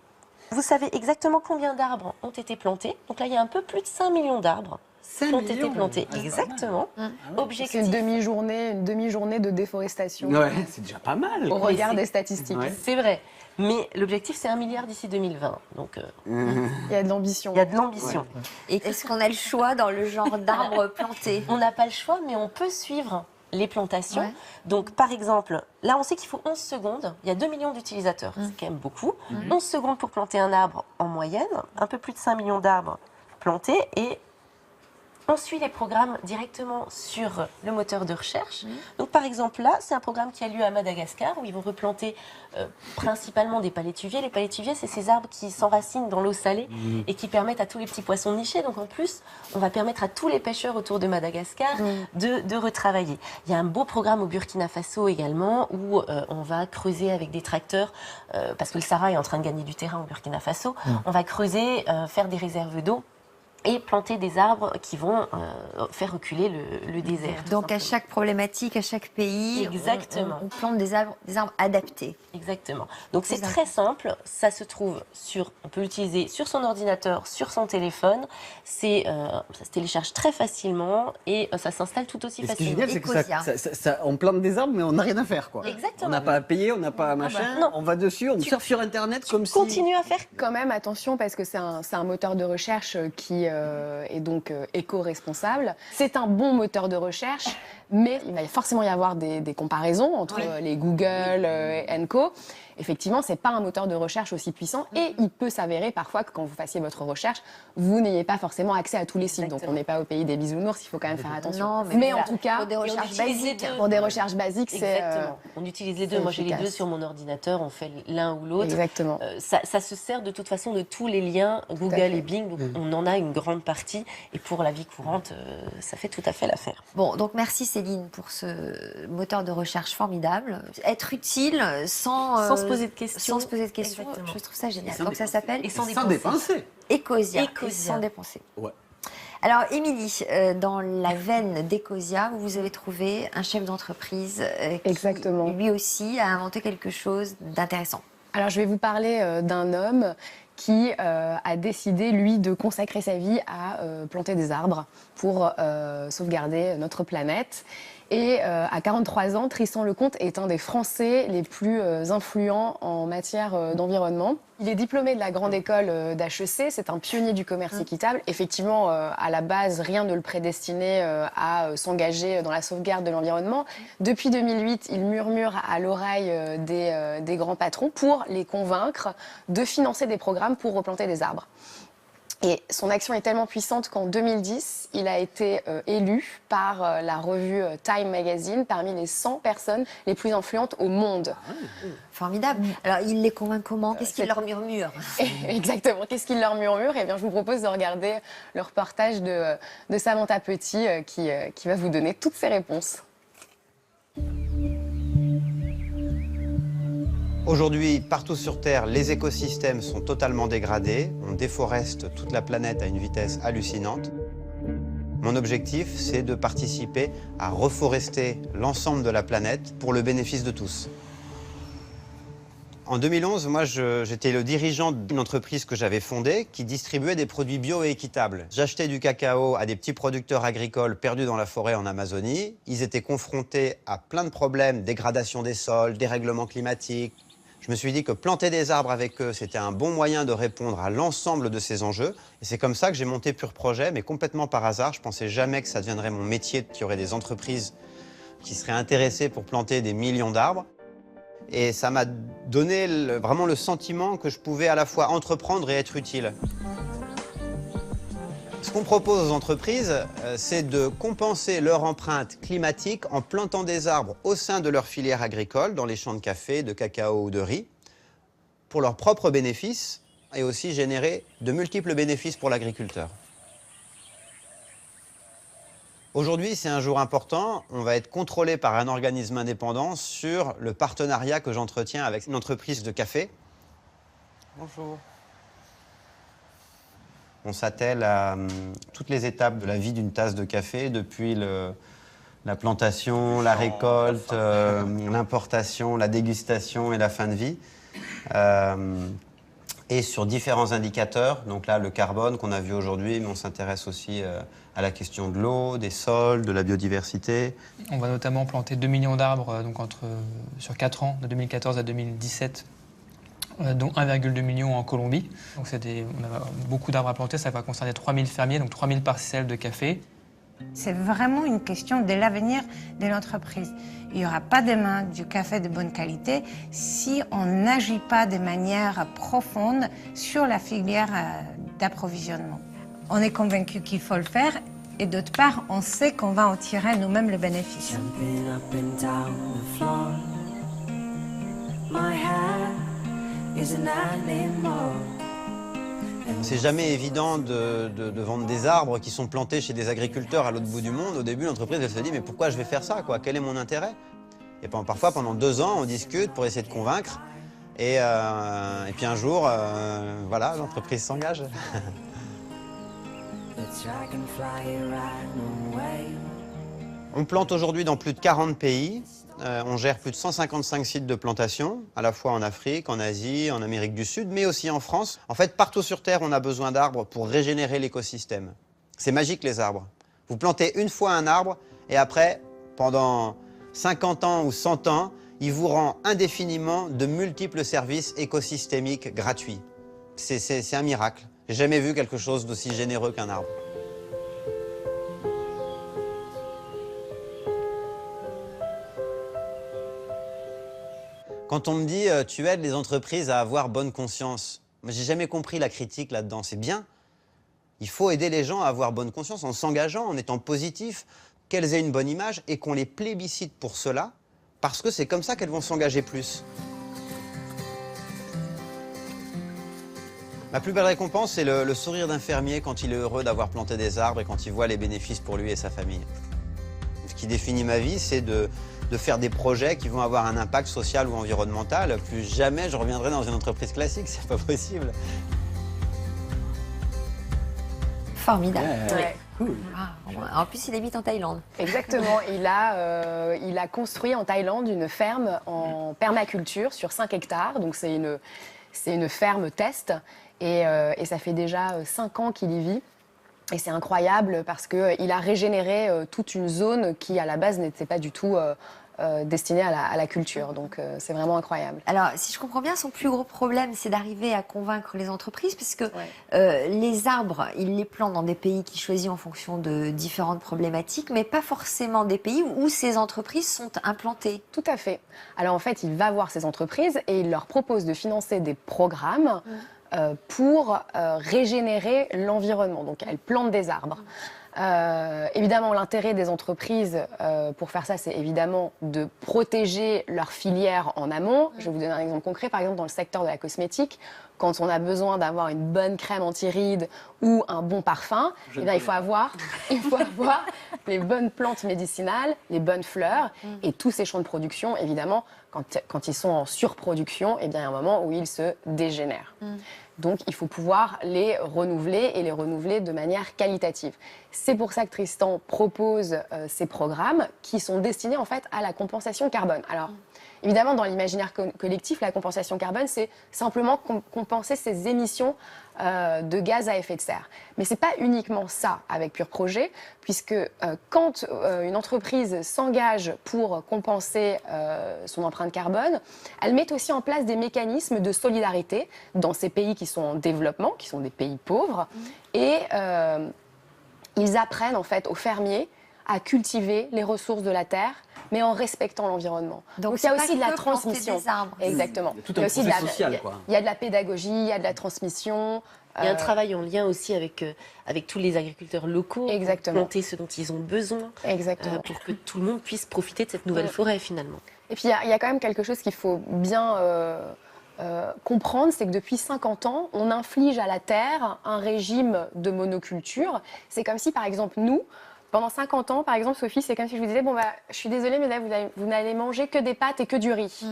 vous savez exactement combien d'arbres ont été plantés. Donc là, il y a un peu plus de 5 millions d'arbres qui ont été plantés. Exactement. C'est Objectif. une demi-journée de déforestation. Ouais, c'est déjà pas mal. Au regard c'est- des statistiques. Ouais. C'est vrai. Mais l'objectif, c'est 1 milliard d'ici 2020. Donc Il y a de l'ambition. il y a de l'ambition. Et est-ce qu'on a le choix dans le genre d'arbres plantés? On n'a pas le choix, mais on peut suivre les plantations. Ouais. Donc, par exemple, là, on sait qu'il faut 11 secondes. Il y a 2 millions d'utilisateurs. C'est quand même beaucoup. 11 secondes pour planter un arbre en moyenne. Un peu plus de 5 millions d'arbres plantés. Et on suit les programmes directement sur le moteur de recherche. Donc, par exemple, là, c'est un programme qui a lieu à Madagascar où ils vont replanter principalement des palétuviers. Les palétuviers, c'est ces arbres qui s'enracinent dans l'eau salée et qui permettent à tous les petits poissons de nicher. Donc, en plus, on va permettre à tous les pêcheurs autour de Madagascar de retravailler. Il y a un beau programme au Burkina Faso également où on va creuser avec des tracteurs parce que le Sahara est en train de gagner du terrain au Burkina Faso. On va creuser, faire des réserves d'eau et planter des arbres qui vont faire reculer le désert. tout Donc à simplement. chaque problématique, à chaque pays, Exactement. on plante des arbres adaptés. Exactement. Donc c'est Très très simple, ça se trouve on peut l'utiliser sur son ordinateur, sur son téléphone, ça se télécharge très facilement et ça s'installe tout aussi Et ce qui est facilement. génial, c'est que on plante des arbres, mais on n'a rien à faire, quoi. Exactement. On n'a pas à payer, on n'a pas à machin. non. On va dessus, on surfe sur Internet comme si... Continue à faire. Quand même, attention, parce que c'est un moteur de recherche qui est donc éco-responsable. C'est un bon moteur de recherche, mais il va forcément y avoir des comparaisons entre les Google et Co. Effectivement, c'est pas un moteur de recherche aussi puissant et il peut s'avérer parfois que quand vous fassiez votre recherche, vous n'ayez pas forcément accès à tous les sites. Donc Exactement. on n'est pas au pays des bisounours, il faut quand même faire attention. Non, mais voilà. en tout cas, Pour des recherches utilise les basiques. deux. pour des recherches basiques, c'est Exactement. On utilise les deux. c'est Moi, j'ai les deux efficace. sur mon ordinateur. On fait l'un ou l'autre. exactement. Ça se sert de toute façon de tous les liens Google fait. et Bing. Donc on en a une grande partie. Et pour la vie courante, ça fait tout à fait l'affaire. Bon, donc merci Céline pour ce moteur de recherche formidable. Être utile sans Sans se poser de questions. Sans se poser de questions, Exactement. je trouve ça génial. sans Donc ça s'appelle Et sans Sans dépenser. dépenser. Ecosia. Ecosia. Et sans dépenser. Ouais. Alors Émilie, dans la veine d'Ecosia, vous avez trouvé un chef d'entreprise qui Exactement. lui aussi a inventé quelque chose d'intéressant. Alors, je vais vous parler d'un homme qui a décidé, lui, de consacrer sa vie à planter des arbres pour sauvegarder notre planète. Et à 43 ans, Tristan Lecomte est un des Français les plus influents en matière d'environnement. Il est diplômé de la grande école d'HEC, c'est un pionnier du commerce équitable. Effectivement, à la base, rien ne le prédestinait à s'engager dans la sauvegarde de l'environnement. Depuis 2008, il murmure à l'oreille des grands patrons pour les convaincre de financer des programmes pour replanter des arbres. Et son action est tellement puissante qu'en 2010, il a été élu par la revue Time Magazine parmi les 100 personnes les plus influentes au monde. Formidable. Alors il les convainc comment? Qu'est-ce qu'il leur murmure? Exactement. Qu'est-ce qu'il leur murmure? Eh bien, je vous propose de regarder le reportage de Samantha Petit qui va vous donner toutes ces réponses. Aujourd'hui, partout sur Terre, les écosystèmes sont totalement dégradés. On déforeste toute la planète à une vitesse hallucinante. Mon objectif, c'est de participer à reforester l'ensemble de la planète pour le bénéfice de tous. En 2011, moi, j'étais le dirigeant d'une entreprise que j'avais fondée qui distribuait des produits bio et équitables. J'achetais du cacao à des petits producteurs agricoles perdus dans la forêt en Amazonie. Ils étaient confrontés à plein de problèmes, dégradation des sols, dérèglement climatique. Je me suis dit que planter des arbres avec eux, c'était un bon moyen de répondre à l'ensemble de ces enjeux. Et c'est comme ça que j'ai monté Pur Projet, mais complètement par hasard. Je pensais jamais que ça deviendrait mon métier, qu'il y aurait des entreprises qui seraient intéressées pour planter des millions d'arbres. Et ça m'a donné vraiment le sentiment que je pouvais à la fois entreprendre et être utile. Ce qu'on propose aux entreprises, c'est de compenser leur empreinte climatique en plantant des arbres au sein de leur filière agricole, dans les champs de café, de cacao ou de riz, pour leurs propres bénéfices et aussi générer de multiples bénéfices pour l'agriculteur. Aujourd'hui, c'est un jour important. On va être contrôlé par un organisme indépendant sur le partenariat que j'entretiens avec une entreprise de café. Bonjour. On s'attelle à toutes les étapes de la vie d'une tasse de café, depuis la plantation, la récolte, l'importation, la dégustation et la fin de vie. Et sur différents indicateurs, donc là le carbone qu'on a vu aujourd'hui, mais on s'intéresse aussi à la question de l'eau, des sols, de la biodiversité. On va notamment planter 2 millions d'arbres sur 4 ans, de 2014 à 2017, dont 1,2 million en Colombie. Donc on a beaucoup d'arbres à planter, ça va concerner 3000 fermiers, donc 3000 parcelles de café. C'est vraiment une question de l'avenir de l'entreprise. Il n'y aura pas demain du café de bonne qualité si on n'agit pas de manière profonde sur la filière d'approvisionnement. On est convaincu qu'il faut le faire et d'autre part, on sait qu'on va en tirer nous-mêmes le bénéfice. C'est jamais évident de vendre des arbres qui sont plantés chez des agriculteurs à l'autre bout du monde. Au début, l'entreprise elle se dit mais pourquoi je vais faire ça quoi? Quel est mon intérêt? Et parfois, pendant 2 ans, on discute pour essayer de convaincre. Et puis un jour, voilà, l'entreprise s'engage. On plante aujourd'hui dans plus de 40 pays. On gère plus de 155 sites de plantation, à la fois en Afrique, en Asie, en Amérique du Sud, mais aussi en France. En fait, partout sur Terre, on a besoin d'arbres pour régénérer l'écosystème. C'est magique, les arbres. Vous plantez une fois un arbre, et après, pendant 50 ans ou 100 ans, il vous rend indéfiniment de multiples services écosystémiques gratuits. C'est un miracle. J'ai jamais vu quelque chose d'aussi généreux qu'un arbre. Quand on me dit « tu aides les entreprises à avoir bonne conscience », j'ai jamais compris la critique là-dedans. C'est bien. Il faut aider les gens à avoir bonne conscience en s'engageant, en étant positifs, qu'elles aient une bonne image et qu'on les plébiscite pour cela, parce que c'est comme ça qu'elles vont s'engager plus. Ma plus belle récompense, c'est le sourire d'un fermier quand il est heureux d'avoir planté des arbres et quand il voit les bénéfices pour lui et sa famille. Ce qui définit ma vie, c'est de faire des projets qui vont avoir un impact social ou environnemental. Plus jamais je reviendrai dans une entreprise classique, c'est pas possible. Formidable. Ouais. Cool. Ah, en plus, il habite en Thaïlande. Exactement. Il a construit en Thaïlande une ferme en permaculture sur 5 hectares. Donc c'est une ferme test. Et ça fait déjà 5 ans qu'il y vit. Et c'est incroyable parce qu'il a régénéré toute une zone qui, à la base, n'était pas du tout destinée à la culture. Donc, c'est vraiment incroyable. Alors, si je comprends bien, son plus gros problème, c'est d'arriver à convaincre les entreprises, parce que les arbres, il les plante dans des pays qu'il choisit en fonction de différentes problématiques, mais pas forcément des pays où ces entreprises sont implantées. Tout à fait. Alors, en fait, il va voir ces entreprises et il leur propose de financer des programmes pour régénérer l'environnement. Donc, elles plantent des arbres. Évidemment, l'intérêt des entreprises pour faire ça, c'est évidemment de protéger leur filière en amont. Je vais vous donner un exemple concret. Par exemple, dans le secteur de la cosmétique, quand on a besoin d'avoir une bonne crème anti-rides ou un bon parfum, eh bien, il faut avoir les bonnes plantes médicinales, les bonnes fleurs. Et tous ces champs de production, évidemment, quand ils sont en surproduction, eh bien, il y a un moment où ils se dégénèrent. Donc, il faut pouvoir les renouveler et les renouveler de manière qualitative. C'est pour ça que Tristan propose ces programmes qui sont destinés en fait à la compensation carbone. Alors, Évidemment, dans l'imaginaire collectif, la compensation carbone, c'est simplement compenser ces émissions de gaz à effet de serre. Mais ce n'est pas uniquement ça avec Pure Projet, puisque quand une entreprise s'engage pour compenser son empreinte carbone, elle met aussi en place des mécanismes de solidarité dans ces pays qui sont en développement, qui sont des pays pauvres, et ils apprennent en fait aux fermiers à cultiver les ressources de la terre, mais en respectant l'environnement. Donc il y a aussi de la transmission. Des arbres. Exactement. Il y a tout un projet social, quoi. Il y a de la pédagogie, il y a de la transmission. Il y a un travail en lien aussi avec tous les agriculteurs locaux. Exactement. Pour planter ce dont ils ont besoin. Exactement. Pour que tout le monde puisse profiter de cette nouvelle forêt finalement. Et puis il y a quand même quelque chose qu'il faut bien comprendre, c'est que depuis 50 ans, on inflige à la terre un régime de monoculture. C'est comme si, par exemple, nous, pendant 50 ans, par exemple, Sophie, c'est comme si je vous disais, bon, je suis désolée, mais là, vous n'allez manger que des pâtes et que du riz.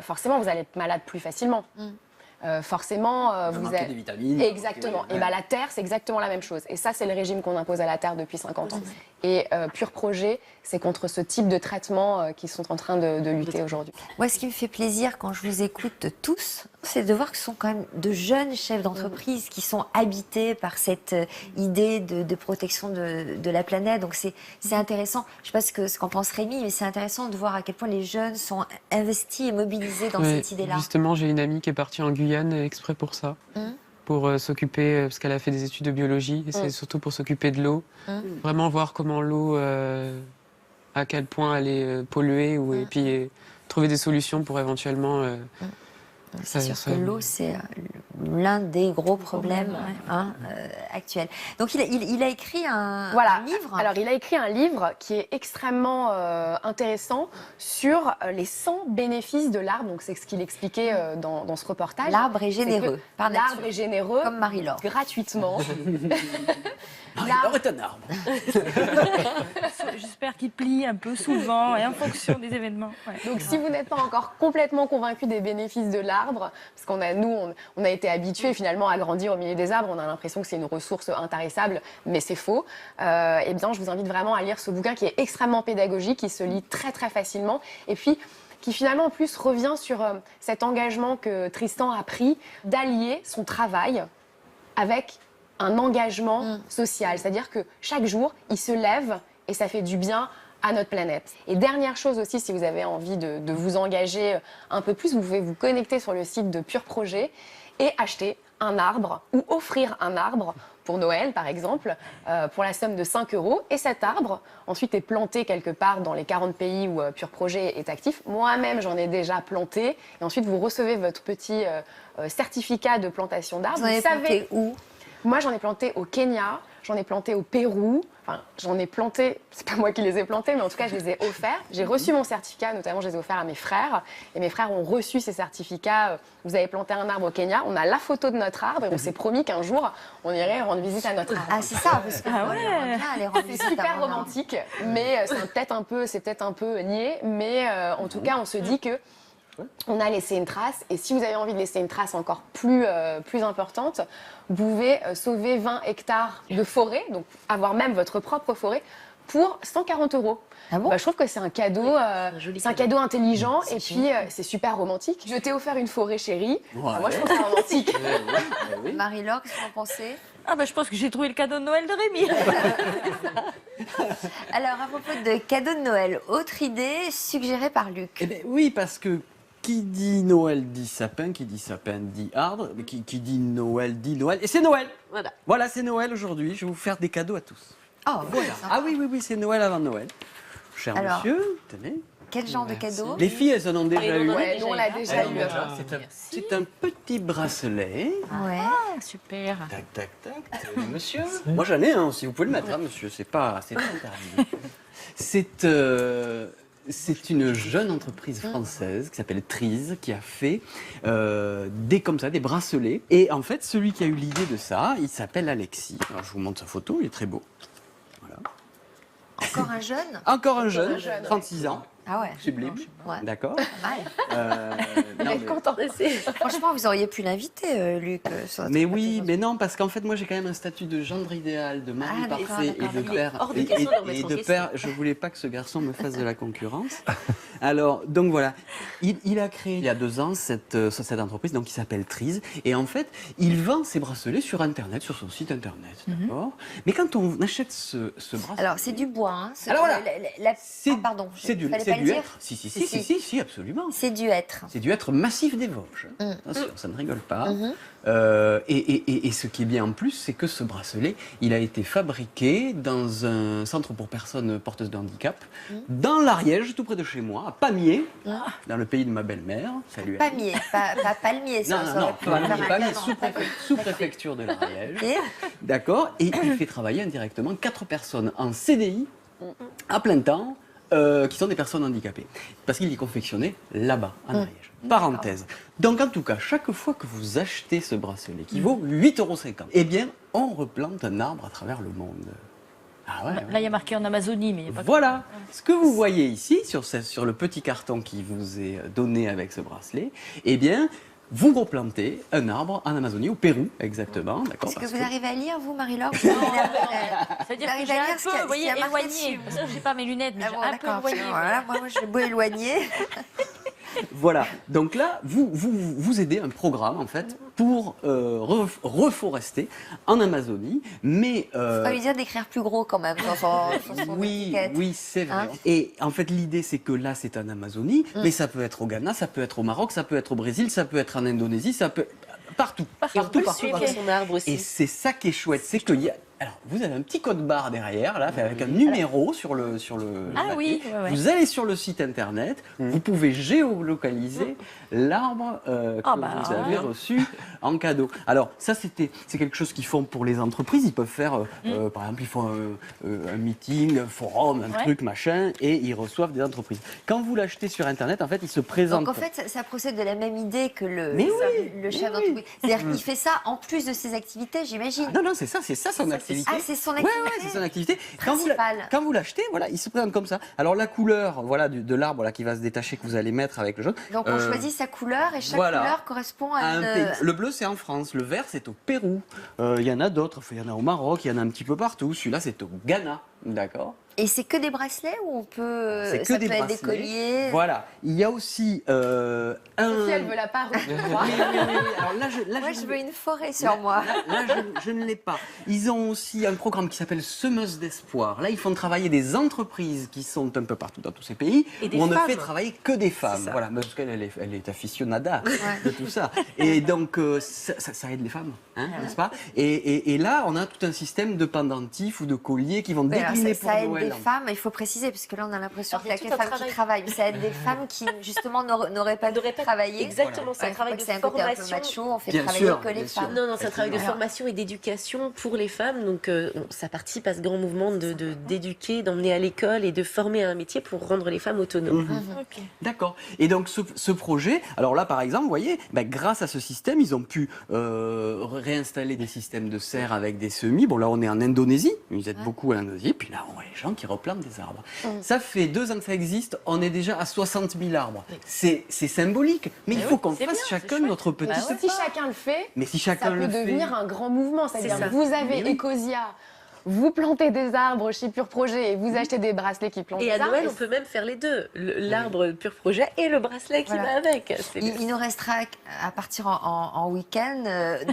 Forcément, vous allez être malade plus facilement. Forcément, vous avez des vitamines. Exactement. Et la terre, c'est exactement la même chose. Et ça, c'est le régime qu'on impose à la terre depuis 50 ans. Et Pure Projet, c'est contre ce type de traitement qu'ils sont en train de lutter aujourd'hui. Moi, ce qui me fait plaisir quand je vous écoute tous, c'est de voir que ce sont quand même de jeunes chefs d'entreprise qui sont habités par cette idée de protection de la planète. Donc c'est intéressant. Je ne sais pas ce qu'en pense Rémi, mais c'est intéressant de voir à quel point les jeunes sont investis et mobilisés dans cette idée-là. Justement, j'ai une amie qui est partie en Guyane exprès pour ça. Pour s'occuper, parce qu'elle a fait des études de biologie, et c'est surtout pour s'occuper de l'eau. Vraiment voir comment l'eau, à quel point elle est polluée, et puis trouver des solutions pour éventuellement... C'est sûr que l'eau, c'est l'un des gros problèmes actuels. Donc il a écrit un livre. Alors il a écrit un livre qui est extrêmement intéressant sur les 100 bénéfices de l'arbre. Donc c'est ce qu'il expliquait dans ce reportage. L'arbre est généreux, par nature. L'arbre est généreux, comme Marie-Laure. Gratuitement. Marie-Laure est un arbre. J'espère qu'il plie un peu sous le vent et en fonction des événements. Donc si vous n'êtes pas encore complètement convaincu des bénéfices de l'arbre, parce qu'on a été habitués finalement à grandir au milieu des arbres, on a l'impression que c'est une ressource intarissable, mais c'est faux. Eh bien, je vous invite vraiment à lire ce bouquin qui est extrêmement pédagogique, qui se lit très très facilement, et puis qui finalement en plus revient sur cet engagement que Tristan a pris d'allier son travail avec un engagement social. C'est-à-dire que chaque jour, il se lève et ça fait du bien à notre planète. Et dernière chose aussi, si vous avez envie de vous engager un peu plus, vous pouvez vous connecter sur le site de Pure Projet et acheter un arbre ou offrir un arbre pour Noël, par exemple, pour la somme de 5 €. Et cet arbre, ensuite, est planté quelque part dans les 40 pays où Pure Projet est actif. Moi-même, j'en ai déjà planté. Et ensuite, vous recevez votre petit certificat de plantation d'arbres. Vous en avez planté où ? Moi, j'en ai planté au Kenya, j'en ai planté au Pérou. Enfin, j'en ai planté, c'est pas moi qui les ai plantés, mais en tout cas, je les ai offerts. J'ai reçu mon certificat, notamment, je les ai offerts à mes frères. Et mes frères ont reçu ces certificats. Vous avez planté un arbre au Kenya. On a la photo de notre arbre et on s'est promis qu'un jour, on irait rendre visite à notre arbre. Ah, c'est ça, parce que c'est super romantique, mais c'est peut-être un peu niais. Mais en tout cas, on se dit que on a laissé une trace, et si vous avez envie de laisser une trace encore plus importante, vous pouvez sauver 20 hectares de forêt, donc avoir même votre propre forêt, pour 140 €. Ah bon ? Je trouve que c'est un cadeau, c'est un cadeau intelligent, et puis c'est super romantique. Je t'ai offert une forêt, chérie. Moi, je trouve ça romantique. Marie-Laure, qu'est-ce que vous en pensez ? Je pense que j'ai trouvé le cadeau de Noël de Rémi. Alors, à propos de cadeau de Noël, autre idée suggérée par Luc. Eh bien, oui, parce que qui dit Noël dit sapin, qui dit sapin dit arbre, qui dit Noël dit Noël. Et c'est Noël. Voilà, c'est Noël aujourd'hui. Je vais vous faire des cadeaux à tous. Oh, voilà. Ah oui, c'est Noël avant Noël. Cher monsieur, tenez. Quel genre de cadeau ? Les filles, elles en ont déjà eu. Ouais, nous, on l'a déjà eu. C'est un petit bracelet. Ouais. Super. Tac. Monsieur. Moi, j'en ai un aussi. Vous pouvez le mettre, hein, monsieur. C'est pas interdit. C'est une jeune entreprise française qui s'appelle Trise, qui a fait des bracelets. Et en fait, celui qui a eu l'idée de ça, il s'appelle Alexis. Alors, je vous montre sa photo, il est très beau. Voilà. Encore un jeune ? Encore un jeune, 36 ans. Ah ouais. Sublime. Ouais. D'accord. Il est content d'essayer. Franchement, vous auriez pu l'inviter, Luc. Sur notre Mais oui, plateau. mais non, parce qu'en fait, moi, j'ai quand même un statut de gendre idéal, de mari Ah, d'accord, parfait et d'accord, de d'accord. père. Hors de question de le remettre et en de question. père, je voulais pas que ce garçon me fasse de la concurrence. Alors, donc voilà, il a créé il y a 2 ans cette entreprise donc, qui s'appelle Trees. Et en fait, il vend ses bracelets sur Internet, sur son site Internet. D'accord. Mais quand on achète ce bracelet. Alors, c'est du bois. Hein. Alors voilà. Pardon, C'est du, fallait c'est pas le du dire. hêtre. Si, absolument. C'est du hêtre. C'est du hêtre massif des Vosges. Attention, ça ne rigole pas. Mhm. Et ce qui est bien en plus, c'est que ce bracelet, il a été fabriqué dans un centre pour personnes porteuses de handicap, dans l'Ariège, tout près de chez moi, à Pamiers, dans le pays de ma belle-mère. Salut. Pamiers, pas palmier. Non, ça non, aurait non, pu faire un Pamiers, canon. sous-préfecture de l'Ariège. Et D'accord. Et il fait travailler indirectement 4 personnes en CDI, à plein temps, qui sont des personnes handicapées. Parce qu'il est confectionné là-bas, en Ariège. Parenthèse. Donc, en tout cas, chaque fois que vous achetez ce bracelet, qui vaut 8,50 €, eh bien, on replante un arbre à travers le monde. Ah ouais, Là, il y a marqué en Amazonie, mais il n'y a pas voilà. Ce que vous voyez ici, sur le petit carton qui vous est donné avec ce bracelet, eh bien, vous replantez un arbre en Amazonie, au Pérou, exactement. D'accord. Est-ce que parce vous arrivez à lire, vous, Marie-Laure? C'est-à-dire Vous que arrivez j'ai à un lire ce qu'il y peu, a- vous voyez, ce qu'il y a marqué éloigné. dessus. Parce que j'ai pas mes lunettes, mais Ah j'ai bon, un peu d'accord. éloigné. Voilà, moi, j'ai beau éloigner. Voilà, donc là, vous aidez un programme, en fait, pour reforester en Amazonie, mais... Faut pas lui dire d'écrire plus gros, quand même, sur son étiquette. Oui, c'est vrai. Hein. Et en fait, l'idée, c'est que là, c'est en Amazonie, mais ça peut être au Ghana, ça peut être au Maroc, ça peut être au Brésil, ça peut être en Indonésie, ça peut... Partout. Et on peut suivre ok. son arbre aussi. Et c'est ça qui est chouette, c'est qu'il y a... Alors, vous avez un petit code barre derrière, là, avec un numéro sur le Ah oui, papier. ouais, ouais. Vous allez sur le site internet, vous pouvez géolocaliser l'arbre que vous avez reçu en cadeau. Alors, ça, c'est quelque chose qu'ils font pour les entreprises. Ils peuvent faire, par exemple, ils font un meeting, un forum, un truc, machin, et ils reçoivent des entreprises. Quand vous l'achetez sur internet, en fait, ils se présentent. Donc, en fait, ça procède de la même idée que le chef oui. d'entreprise. C'est-à-dire qu'il fait ça en plus de ses activités, j'imagine. Non, c'est ça son activité. Ah, c'est son Ouais, activité c'est son activité. principale. Quand vous l'achetez, voilà, il se présente comme ça. Alors la couleur, voilà, de l'arbre là qui va se détacher, que vous allez mettre avec le jaune. Donc on choisit sa couleur et chaque voilà. couleur correspond à Un une... pays. Le bleu c'est en France, le vert c'est au Pérou. Il y en a d'autres, il y en a au Maroc, il y en a un petit peu partout. Celui-là c'est au Ghana, d'accord. Et c'est que des bracelets ou on peut... C'est que ça des peut être bracelets. des colliers. Voilà. Il y a aussi un. Sophie, elle veut la part. Oui. Alors là, Moi, je veux une forêt sur moi. Là, je ne l'ai pas. Ils ont aussi un programme qui s'appelle Semeuse d'espoir. Là, ils font travailler des entreprises qui sont un peu partout dans tous ces pays, Et des où on ne femmes. fait travailler que des femmes. Voilà, parce qu'elle est aficionada de tout ça. Et donc, ça aide les femmes, hein, n'est-ce pas et là, on a tout un système de pendentifs ou de colliers qui vont décliner pour ça aide Noël. des femmes, il faut préciser, parce que là, on a l'impression Alors, qu'il il n'y y a a que tout des un femmes qui travail. travaillent. Ça aide des femmes qui, justement, n'auraient pas dû travailler. Exactement, c'est un Ouais, travail faut de pas que c'est un côté un peu formation. macho, on fait Bien travailler sûr, que les bien sûr. femmes. Non, c'est un travail de Alors- formation et d'éducation pour les femmes. Donc, ça participe à ce grand mouvement d'éduquer, d'emmener à l'école et de former à un métier pour rendre les femmes autonomes. D'accord. Et donc ce projet, alors là par exemple, vous voyez, grâce à ce système, ils ont pu réinstaller des systèmes de serre avec des semis. Bon là on est en Indonésie, ils aident beaucoup en Indonésie, puis là on voit les gens qui replantent des arbres. Ça fait 2 ans que ça existe, on est déjà à 60 000 arbres. C'est symbolique, mais il faut qu'on fasse chacun notre petit Et si chacun le fait, Mais si ça chacun peut le fait... devenir un grand mouvement. C'est-à-dire ça. que vous avez Mais oui. Ecosia, vous plantez des arbres chez Pur Projet et vous achetez des bracelets qui plantent Et des à arbres. Noël, on peut même faire les deux. L'arbre Pur Projet et le bracelet qui Voilà. va avec. Il nous restera à partir en week-end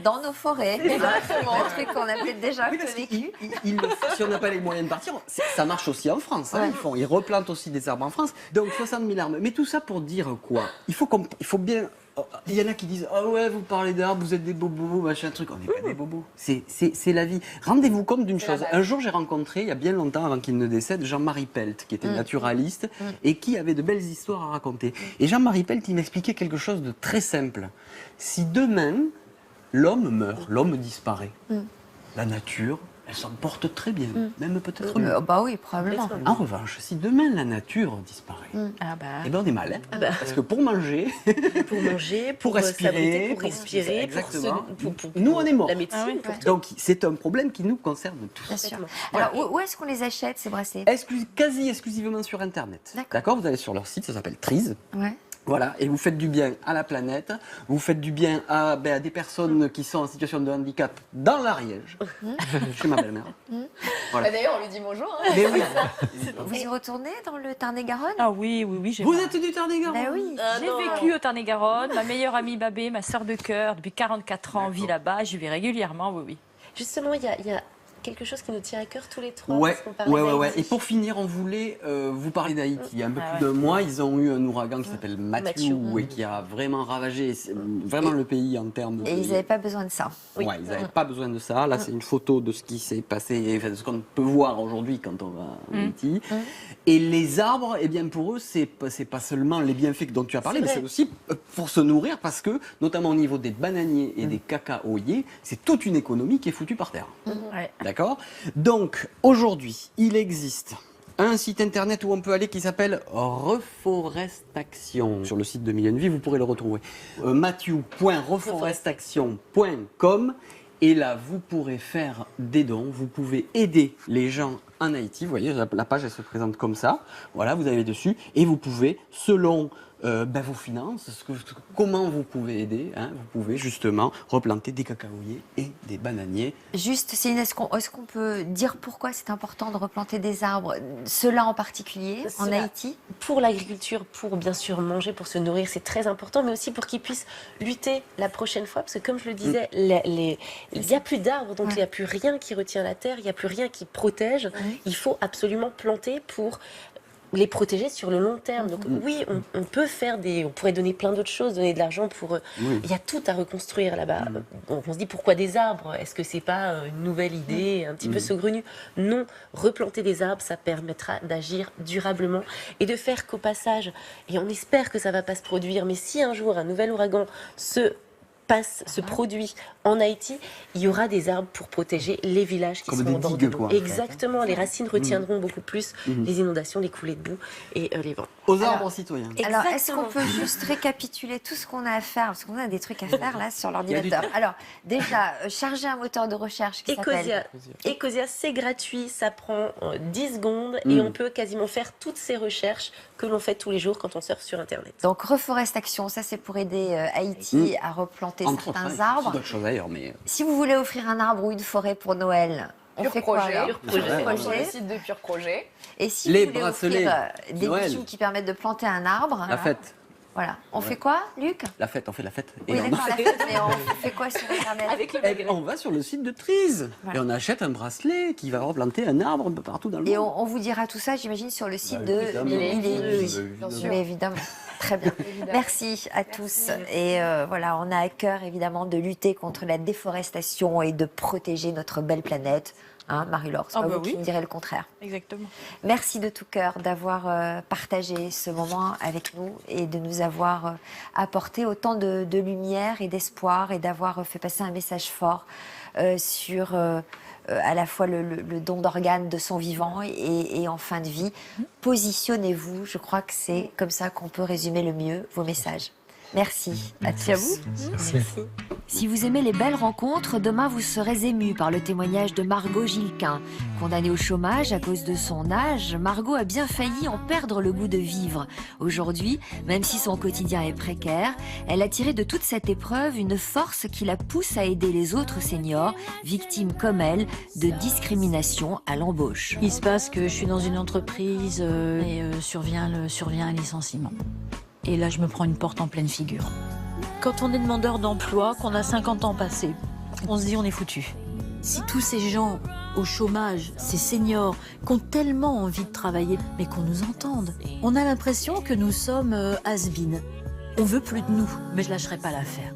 dans nos forêts. Exactement. Un truc qu'on a peut-être déjà Oui, un peu parce vécu. qu'ils le font. Si on n'a pas les moyens de partir, ça marche aussi en France. Hein, ils replantent aussi des arbres en France. Donc 60 000 arbres. Mais tout ça pour dire quoi? Il faut bien... Il y en a qui disent « Ah ouais, vous parlez d'arbres, vous êtes des bobos, machin truc. » On n'est pas des bobos. C'est la vie. Rendez-vous compte d'une chose. Un jour, j'ai rencontré, il y a bien longtemps, avant qu'il ne décède, Jean-Marie Pelt, qui était naturaliste et qui avait de belles histoires à raconter. Et Jean-Marie Pelt, il m'expliquait quelque chose de très simple. Si demain, l'homme meurt, l'homme disparaît, la nature elles s'en portent très bien, même peut-être mieux. Bah oui, probablement. En revanche, si demain la nature disparaît, eh ben on est mal. Hein, parce que pour manger, pour respirer, s'abriter, pour respirer, exactement. pour Nous, on est morts. la médecine. pour tout. Donc, c'est un problème qui nous concerne tous. Bien sûr. Voilà. Alors, où est-ce qu'on les achète, ces bracelets? Quasi exclusivement sur Internet. D'accord. Vous allez sur leur site, ça s'appelle Trees. Ouais. Voilà, et vous faites du bien à la planète, vous faites du bien à des personnes qui sont en situation de handicap dans l'Ariège, chez ma belle-mère. Voilà. D'ailleurs, on lui dit bonjour. Hein. Mais oui. Vous y retournez dans le Tarn-et-Garonne? Ah oui. Vous êtes du Tarn-et-Garonne? Bah oui. J'ai vécu au Tarn-et-Garonne. Ma meilleure amie Babé, ma sœur de cœur, depuis 44 ans, vit là-bas. J'y vais régulièrement, oui. Justement, il y a quelque chose qui nous tient à cœur tous les trois. Ouais, parce qu'on parlait d'Haïti. Et pour finir, on voulait vous parler d'Haïti. Il y a un peu plus d'un mois, ils ont eu un ouragan qui s'appelle Matthew et qui a vraiment ravagé vraiment le pays en termes de... Et ils n'avaient pas besoin de ça. Ouais, ils n'avaient pas besoin de ça. Là, c'est une photo de ce qui s'est passé, enfin, de ce qu'on peut voir aujourd'hui quand on va en Haïti. Et les arbres, eh bien, pour eux, c'est pas seulement les bienfaits dont tu as parlé, mais c'est aussi pour se nourrir parce que, notamment au niveau des bananiers et des cacaoyers, c'est toute une économie qui est foutue par terre. D'accord? Donc, aujourd'hui, il existe un site internet où on peut aller qui s'appelle Reforestaction. Sur le site de Million de Vie, vous pourrez le retrouver. Matthew.reforestaction.com. Et là, vous pourrez faire des dons, vous pouvez aider les gens en Haïti. Vous voyez, la page, elle se présente comme ça. Voilà, vous allez dessus. Et vous pouvez, selon vos finances, comment vous pouvez aider, hein, vous pouvez justement replanter des cacaoyers et des bananiers. Juste, Céline, est-ce qu'on peut dire pourquoi c'est important de replanter des arbres, ceux-là en particulier, en Haïti? Pour l'agriculture, pour bien sûr manger, pour se nourrir, c'est très important, mais aussi pour qu'ils puissent lutter la prochaine fois, parce que comme je le disais, il n'y a plus d'arbres, donc il n'y a plus rien qui retient la terre, il n'y a plus rien qui protège. Il faut absolument planter pour les protéger sur le long terme. Donc oui, on peut faire on pourrait donner plein d'autres choses, donner de l'argent pour... Il y a tout à reconstruire là-bas. On se dit pourquoi des arbres? Est-ce que c'est pas une nouvelle idée, un petit peu saugrenue? Non, replanter des arbres, ça permettra d'agir durablement et de faire qu'au passage, et on espère que ça va pas se produire, mais si un jour un nouvel ouragan se produit en Haïti, il y aura des arbres pour protéger les villages qui comme sont des en bord de digues, l'eau. quoi. Exactement, les racines retiendront beaucoup plus les inondations, les coulées de boue et les vents. Aux arbres citoyens. Alors, est-ce qu'on peut juste récapituler tout ce qu'on a à faire? Parce qu'on a des trucs à faire là sur l'ordinateur. Alors, déjà, charger un moteur de recherche qui s'appelle... Ecosia, c'est gratuit, ça prend 10 secondes et on peut quasiment faire toutes ces recherches que l'on fait tous les jours quand on surfe sur Internet. Donc, Reforestation, ça c'est pour aider Haïti à replanter certains arbres. D'autres choses d'ailleurs, mais... Si vous voulez offrir un arbre ou une forêt pour Noël, on fait quoi alors? Sur le site de Pure Projet. Et si Les vous voulez bracelets offrir des Noël. bijoux qui permettent de planter un arbre, La fête. voilà. On fait quoi, Luc? La fête, on fait la fête. Oui, d'accord, la fête, mais on fait quoi sur Internet? On va sur le site de Trees et on achète un bracelet qui va replanter un arbre un peu partout dans le monde. Et on vous dira tout ça, j'imagine, sur le site de évidemment. Évidemment. Très bien. Merci à tous. Et voilà, on a à cœur, évidemment, de lutter contre la déforestation et de protéger notre belle planète. Hein, Marie-Laure, c'est pas vous qui me direz le contraire. Exactement. Merci de tout cœur d'avoir partagé ce moment avec nous et de nous avoir apporté autant de lumière et d'espoir et d'avoir fait passer un message fort sur à la fois le don d'organes de son vivant et en fin de vie. Positionnez-vous, je crois que c'est comme ça qu'on peut résumer le mieux vos messages. Merci à tous. Merci à vous. Merci. Si vous aimez les belles rencontres, demain vous serez ému par le témoignage de Margot Gilquin. Condamnée au chômage à cause de son âge, Margot a bien failli en perdre le goût de vivre. Aujourd'hui, même si son quotidien est précaire, elle a tiré de toute cette épreuve une force qui la pousse à aider les autres seniors, victimes comme elle de discrimination à l'embauche. Il se passe que je suis dans une entreprise et survient un licenciement. Et là, je me prends une porte en pleine figure. Quand on est demandeur d'emploi, qu'on a 50 ans passés, on se dit on est foutu. Si tous ces gens au chômage, ces seniors, qui ont tellement envie de travailler, mais qu'on nous entende, on a l'impression que nous sommes has-been. On veut plus de nous, mais je lâcherai pas l'affaire.